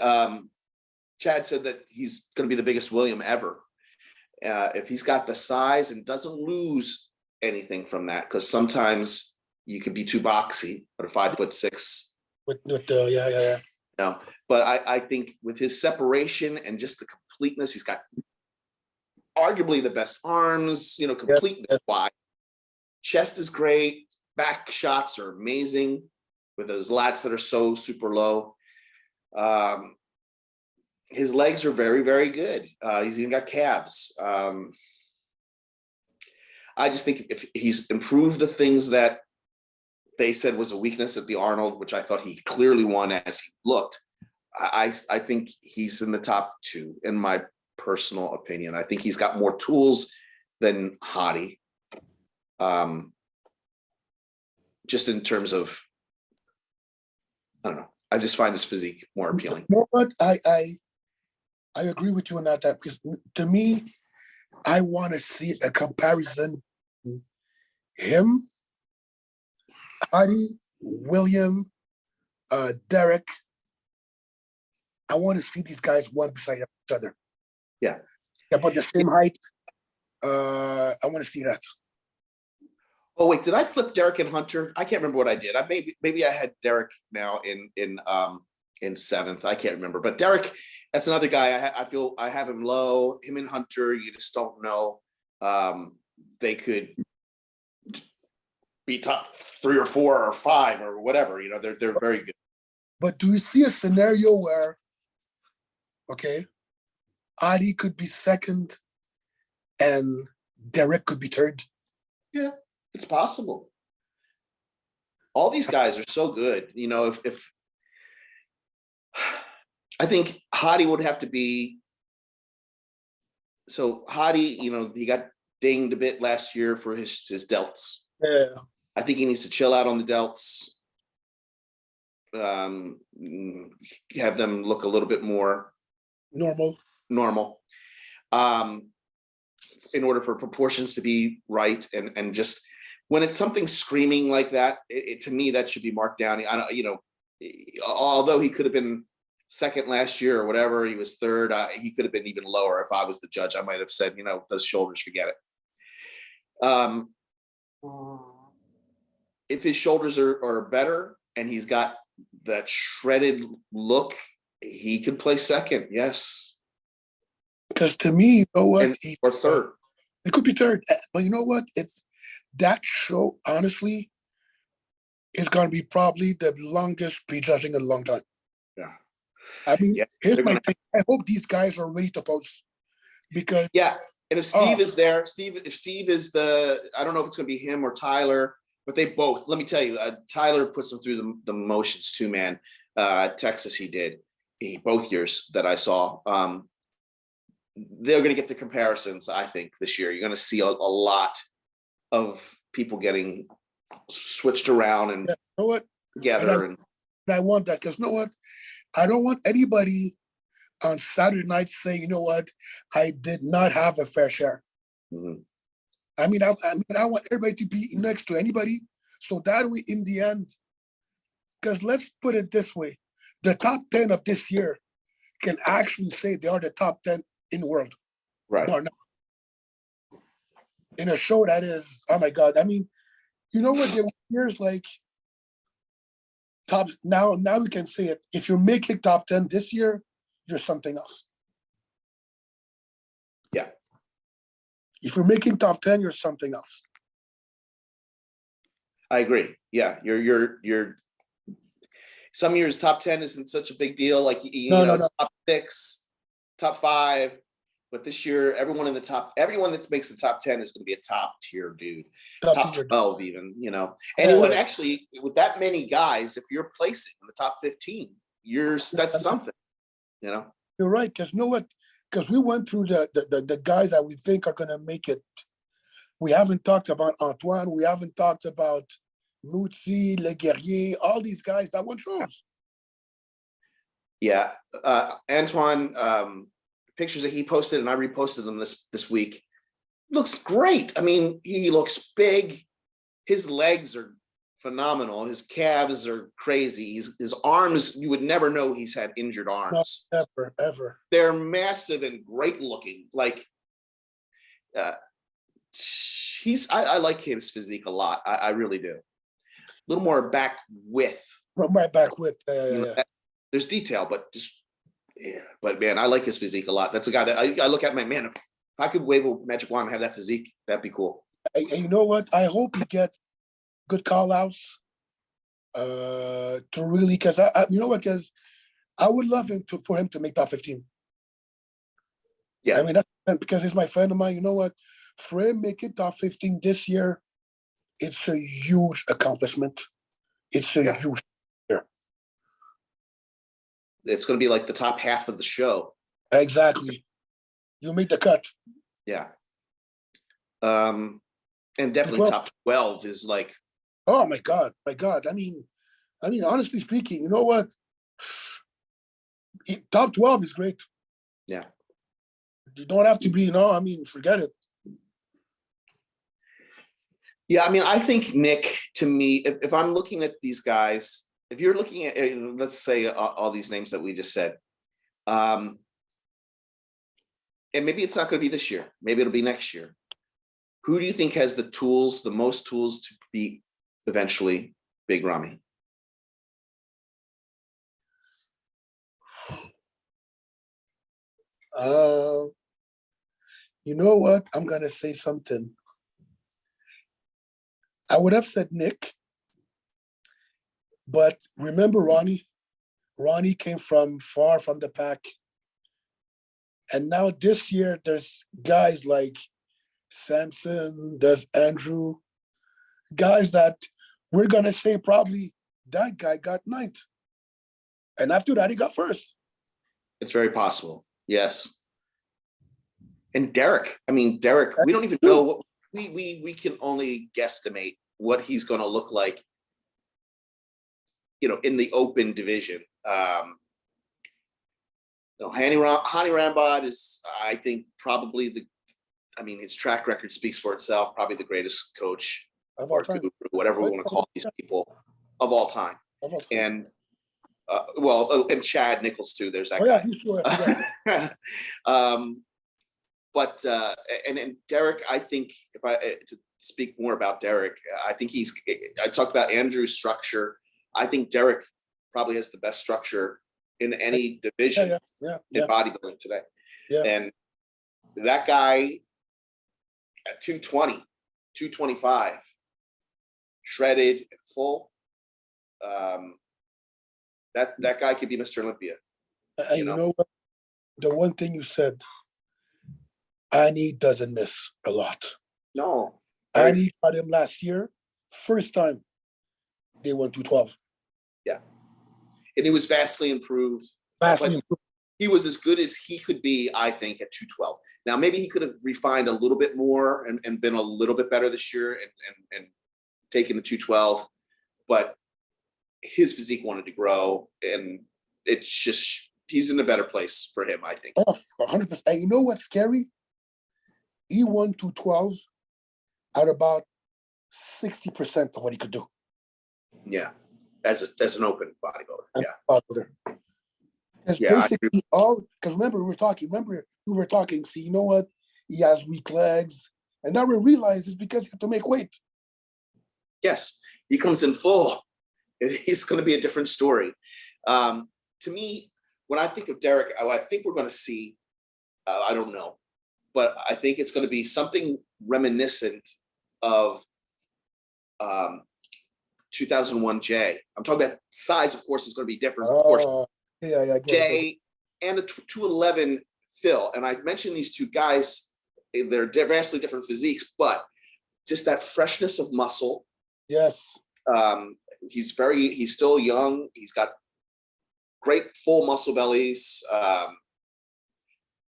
S1: Chad said that he's going to be the biggest William ever. If he's got the size and doesn't lose anything from that, because sometimes you can be too boxy at a 5'6".
S3: With yeah.
S1: No, but I think with his separation and just the completeness, he's got arguably the best arms, completeness wise. Chest is great. Back shots are amazing with those lats that are so super low. His legs are very, very good. He's even got calves. I just think if he's improved the things that they said was a weakness at the Arnold, which I thought he clearly won as he looked, I think he's in the top 2 in my personal opinion. I think he's got more tools than Hadi. Just in terms of, I don't know. I just find his physique more appealing.
S3: You know what? I agree with you on that, because to me, I want to see a comparison. Him, Hadi, William, Derek. I want to see these guys one beside each other.
S1: Yeah.
S3: About the same height. I want to see that.
S1: Oh wait, did I flip Derek and Hunter? I can't remember what I did. Maybe I had Derek now in 7th. I can't remember. But Derek, that's another guy. I feel I have him low. Him and Hunter, you just don't know. They could be top 3 or 4 or 5 or whatever. They're very good.
S3: But do you see a scenario where, okay, Adi could be 2nd and Derek could be 3rd?
S1: Yeah, it's possible. All these guys are so good. If I think Hadi would have to be, so Hadi, he got dinged a bit last year for his delts.
S3: Yeah.
S1: I think he needs to chill out on the delts. Have them look a little bit more
S3: normal.
S1: In order for proportions to be right, and just when it's something screaming like that, to me that should be marked down. Although he could have been 2nd last year or whatever, he was 3rd. He could have been even lower. If I was the judge, I might have said, those shoulders, forget it. If his shoulders are better and he's got that shredded look, he could play 2nd. Yes.
S3: Because to me, you know what?
S1: Or 3rd.
S3: It could be third, but you know what? It's that show. Honestly, is going to be probably the longest prejudging in a long time.
S1: Yeah.
S3: I mean,
S1: Yeah.
S3: here's my thing. I hope these guys are ready to post because
S1: Yeah. And if Steve is there, if Steve is I don't know if it's going to be him or Tyler, but they both, let me tell you, Tyler puts them through the motions too, man. Texas, he did. Both years that I saw. They're going to get the comparisons, I think, this year. You're going to see a lot of people getting switched around and
S3: you know what?
S1: together.
S3: And I want that because you know what? I don't want anybody on Saturday night saying, you know what, I did not have a fair share.
S1: Mhm.
S3: I mean, I want everybody to be next to anybody, so that way, in the end, because let's put it this way, the top 10 of this year can actually say they are the top 10 in the world.
S1: Right.
S3: Bar none. In a show that is, oh my God. I mean, you know what? There were years like top, now we can say it. If you're making top 10 this year, you're something else.
S1: Yeah.
S3: If you're making top 10, you're something else.
S1: I agree. Yeah. You're some years top 10 isn't such a big deal. Like,
S3: No.
S1: top 6, top 5. But this year, everyone that makes the top 10 is going to be a top tier dude. Top 12 even, Anyone actually with that many guys, if you're placing in the top 15, that's something,
S3: You're right, because you know what? Because we went through the guys that we think are gonna make it. We haven't talked about Antoine, we haven't talked about Mutsi, Le Guerrier, all these guys that won shows.
S1: Yeah. Antoine, pictures that he posted and I reposted them this week. Looks great. I mean, he looks big. His legs are phenomenal. His calves are crazy. His arms, you would never know he's had injured arms.
S3: No, ever.
S1: They're massive and great looking. Like, I like his physique a lot. I really do. A little more back width.
S3: Right back with. Yeah.
S1: There's detail, but but man, I like his physique a lot. That's a guy that I look at, man, if I could wave a magic wand and have that physique, that'd be cool.
S3: And you know what? I hope he gets good call outs to really, because you know what? Because I would love for him to make top 15.
S1: Yeah.
S3: I mean, that's because he's my friend of mine. You know what? For him making top 15 this year, it's a huge accomplishment. It's a huge year.
S1: It's going to be like the top half of the show.
S3: Exactly. You made the cut.
S1: Yeah. And definitely top 12 is like.
S3: Oh my God. I mean, honestly speaking, you know what? Top 12 is great.
S1: Yeah.
S3: You don't have to be, forget it.
S1: Yeah, I mean, I think Nick, to me, if I'm looking at these guys, if you're looking at, let's say all these names that we just said, and maybe it's not going to be this year, maybe it'll be next year. Who do you think has the most tools to beat eventually Big Ramy?
S3: You know what? I'm going to say something. I would have said Nick, but remember Ronnie? Ronnie came from far from the pack. And now this year, there's guys like Samson, there's Andrew, guys that we're going to say probably that guy got 9th. And after that, he got 1st.
S1: It's very possible. Yes. And Derek, we don't even know what we can only guesstimate what he's going to look like, in the open division. Hani Rambod is, I think, probably his track record speaks for itself, probably the greatest coach or guru, whatever we want to call these people of all time. And and Chad Nichols too. There's that guy. But and Derek, I think if I to speak more about Derek, I think I talked about Andrew's structure. I think Derek probably has the best structure in any division in bodybuilding today. Yeah. And that guy, at 220, 225, shredded and full, that guy could be Mr. Olympia.
S3: And you know what? The one thing you said, Annie doesn't miss a lot.
S1: No.
S3: Annie got him last year. First time they won 212.
S1: Yeah. And he was vastly improved.
S3: Vastly improved.
S1: He was as good as he could be, I think, at 212. Now, maybe he could have refined a little bit more and been a little bit better this year and taken the 212, but his physique wanted to grow, and it's just, he's in a better place for him, I think.
S3: Oh, 100%. And you know what's scary? He won 212 at about 60% of what he could do.
S1: Yeah, as an open bodybuilder.
S3: Yeah. Because basically all, because remember we were talking, see, you know what? He has weak legs. And now we realize it's because he had to make weight.
S1: Yes, he comes in full. He's going to be a different story. To me, when I think of Derek, I think we're going to see, I don't know, but I think it's going to be something reminiscent of 2001 Jay. I'm talking about size, of course, is going to be different. Of course,
S3: yeah,
S1: Jay and a 211 Phil. And I mentioned these two guys, they're vastly different physiques, but just that freshness of muscle.
S3: Yes.
S1: He's still young. He's got great full muscle bellies.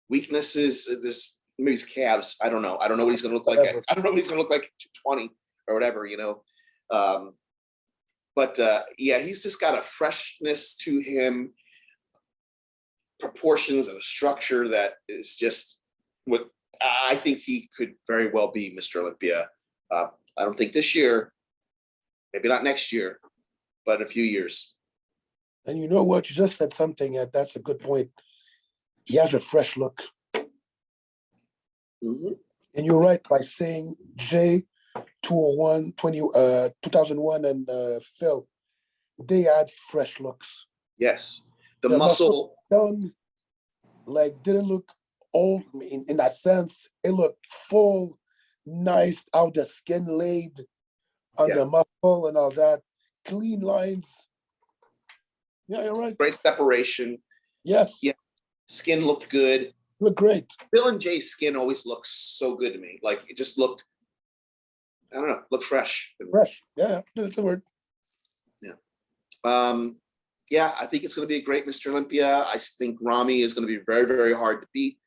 S1: Weaknesses, there's maybe his calves. I don't know. I don't know what he's going to look like. I don't know what he's going to look like at 220 or whatever, you know. But yeah, he's just got a freshness to him, proportions and a structure that is just what I think he could very well be Mr. Olympia. I don't think this year, maybe not next year, but in a few years.
S3: And you know what? You just said something that's a good point. He has a fresh look.
S1: Mm-hmm.
S3: And you're right by saying Jay, 2001, and Phil, they had fresh looks.
S1: Yes. The muscle
S3: done, like, didn't look old in that sense. It looked full, nice, how the skin laid on the muscle and all that. Clean lines. Yeah, you're right.
S1: Great separation.
S3: Yes.
S1: Yeah. Skin looked good.
S3: Look great.
S1: Phil and Jay's skin always looks so good to me. Like, it just looked, I don't know, looked fresh.
S3: Fresh. Yeah, that's the word.
S1: Yeah. Yeah, I think it's going to be a great Mr. Olympia. I think Rami is going to be very, very hard to beat.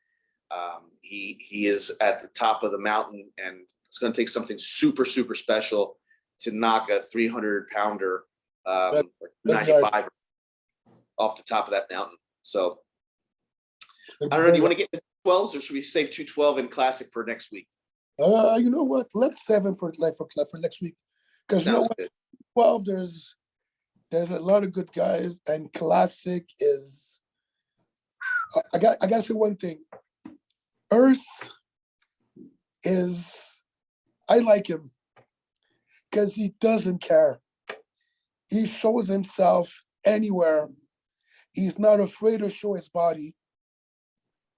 S1: He is at the top of the mountain, and it's going to take something super, super special to knock a 300-pounder, 95 off the top of that mountain. So I don't know. Do you want to get to 12s, or should we save 212 in classic for next week?
S3: You know what? Let's 7 for next week, because you know what?
S1: Good.
S3: 12, there's a lot of good guys, and classic is. I got to say one thing. Earth is. I like him because he doesn't care. He shows himself anywhere. He's not afraid to show his body.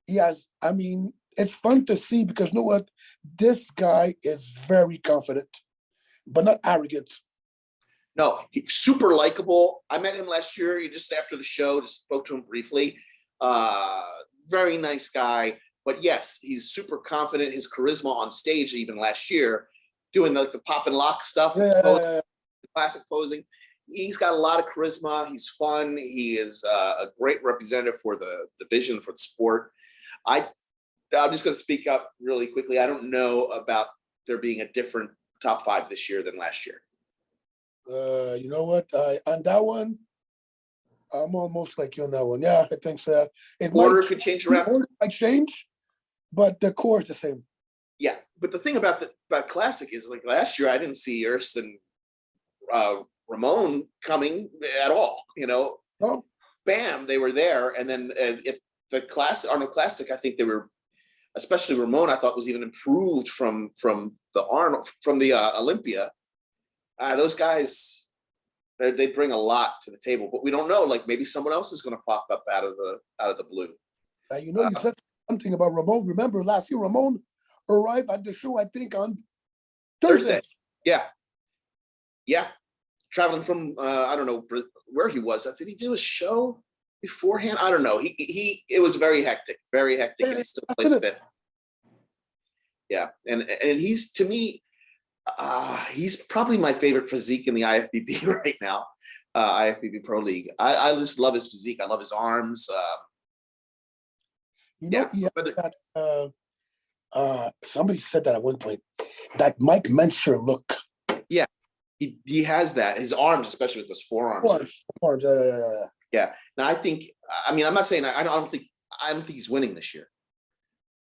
S3: He has. I mean, it's fun to see because you know what? This guy is very confident, but not arrogant.
S1: No, he's super likable. I met him last year. Just after the show, just spoke to him briefly. Very nice guy. But yes, he's super confident. His charisma on stage, even last year, doing the pop and lock stuff,
S3: Yeah.
S1: classic posing. He's got a lot of charisma. He's fun. He is a great representative for the division, for the sport. I'm just going to speak up really quickly. I don't know about there being a different top 5 this year than last year.
S3: You know what? On that one, I'm almost like you on that one. Yeah, I think so.
S1: Order could change around.
S3: Order might change, but the core is the same.
S1: Yeah, but the thing about classic is, like, last year I didn't see Ulysse and Ramon coming at all. You know,
S3: No.
S1: Bam, they were there, and then if the Arnold Classic, I think they were, especially Ramon, I thought was even improved from the Olympia. Those guys, they bring a lot to the table, but we don't know. Like, maybe someone else is going to pop up out of the blue.
S3: You know, you said something about Ramon. Remember last year, Ramon arrive at the show, I think, on Thursday.
S1: Yeah. Traveling from I don't know where he was. Did he do a show beforehand? I don't know. It was very hectic, and he still plays fifth. Yeah, and he's, to me, he's probably my favorite physique in the IFBB right now, IFBB Pro League. I just love his physique. I love his arms.
S3: He had that, somebody said that at one point, that Mike Menser look.
S1: Yeah, he has that. His arms, especially with those forearms.
S3: Forearms,
S1: yeah. Now I think, I mean, I'm not saying I don't think he's winning this year,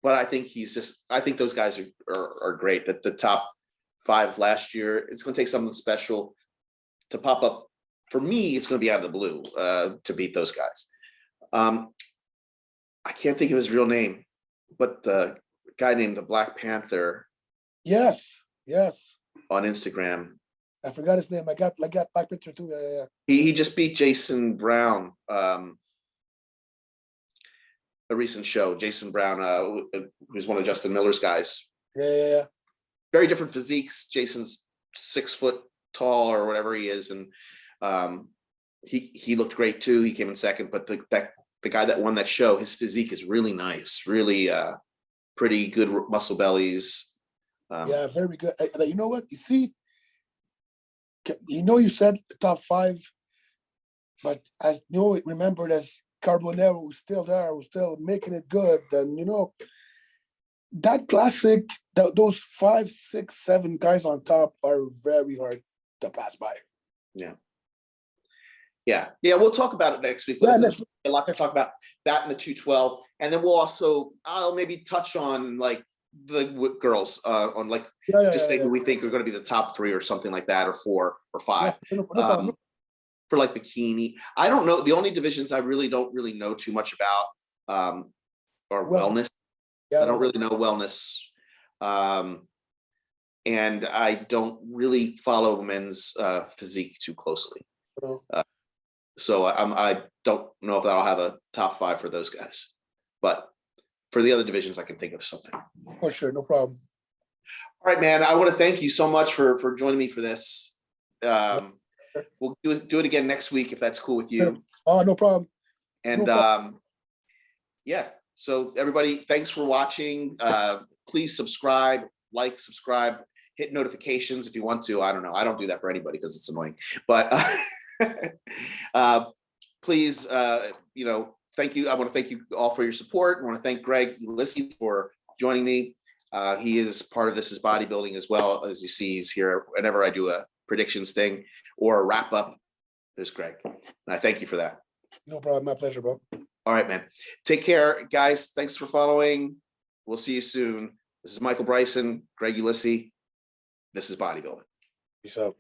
S1: but I think I think those guys are great. That the top 5 last year, it's going to take something special to pop up. For me, it's going to be out of the blue to beat those guys. I can't think of his real name, but the guy named the Black Panther.
S3: Yes.
S1: On Instagram.
S3: I forgot his name. I got Black Panther too. Yeah.
S1: He just beat Jason Brown. A recent show, Jason Brown, who's one of Justin Miller's guys.
S3: Yeah.
S1: Very different physiques. Jason's 6 foot tall or whatever he is, and he looked great too. He came in second, but the guy that won that show, his physique is really nice, really pretty good muscle bellies.
S3: Yeah, very good. You know what? You see, you said the top 5, but as remembered as Carbonero was still there, was still making it good. Then that classic, those 5, 6, 7 guys on top are very hard to pass by.
S1: Yeah. We'll talk about it next week. But there's a lot to talk about, that and the 212, and then I'll maybe touch on like the girls on like say who we think are going to be the top 3 or something like that, or 4 or 5. For like bikini, I don't know. The only divisions I don't really know too much about are wellness. I don't really know wellness, and I don't really follow men's physique too closely. So I don't know if I'll have a top 5 for those guys, but for the other divisions, I can think of something.
S3: For sure, no problem.
S1: All right, man. I want to thank you so much for joining me for this. We'll do it again next week if that's cool with you.
S3: Oh, no problem.
S1: And so everybody, thanks for watching. Please subscribe, hit notifications if you want to. I don't know. I don't do that for anybody because it's annoying. But please, thank you. I want to thank you all for your support. I want to thank Greg Ulysse for joining me. He is part of This Is Bodybuilding as well. As you see, he's here whenever I do a predictions thing or a wrap up. There's Greg. And I thank you for that.
S3: No problem. My pleasure, bro.
S1: All right, man. Take care, guys. Thanks for following. We'll see you soon. This is Michael Bryson, Greg Ulysse. This is Bodybuilding.
S3: Peace out.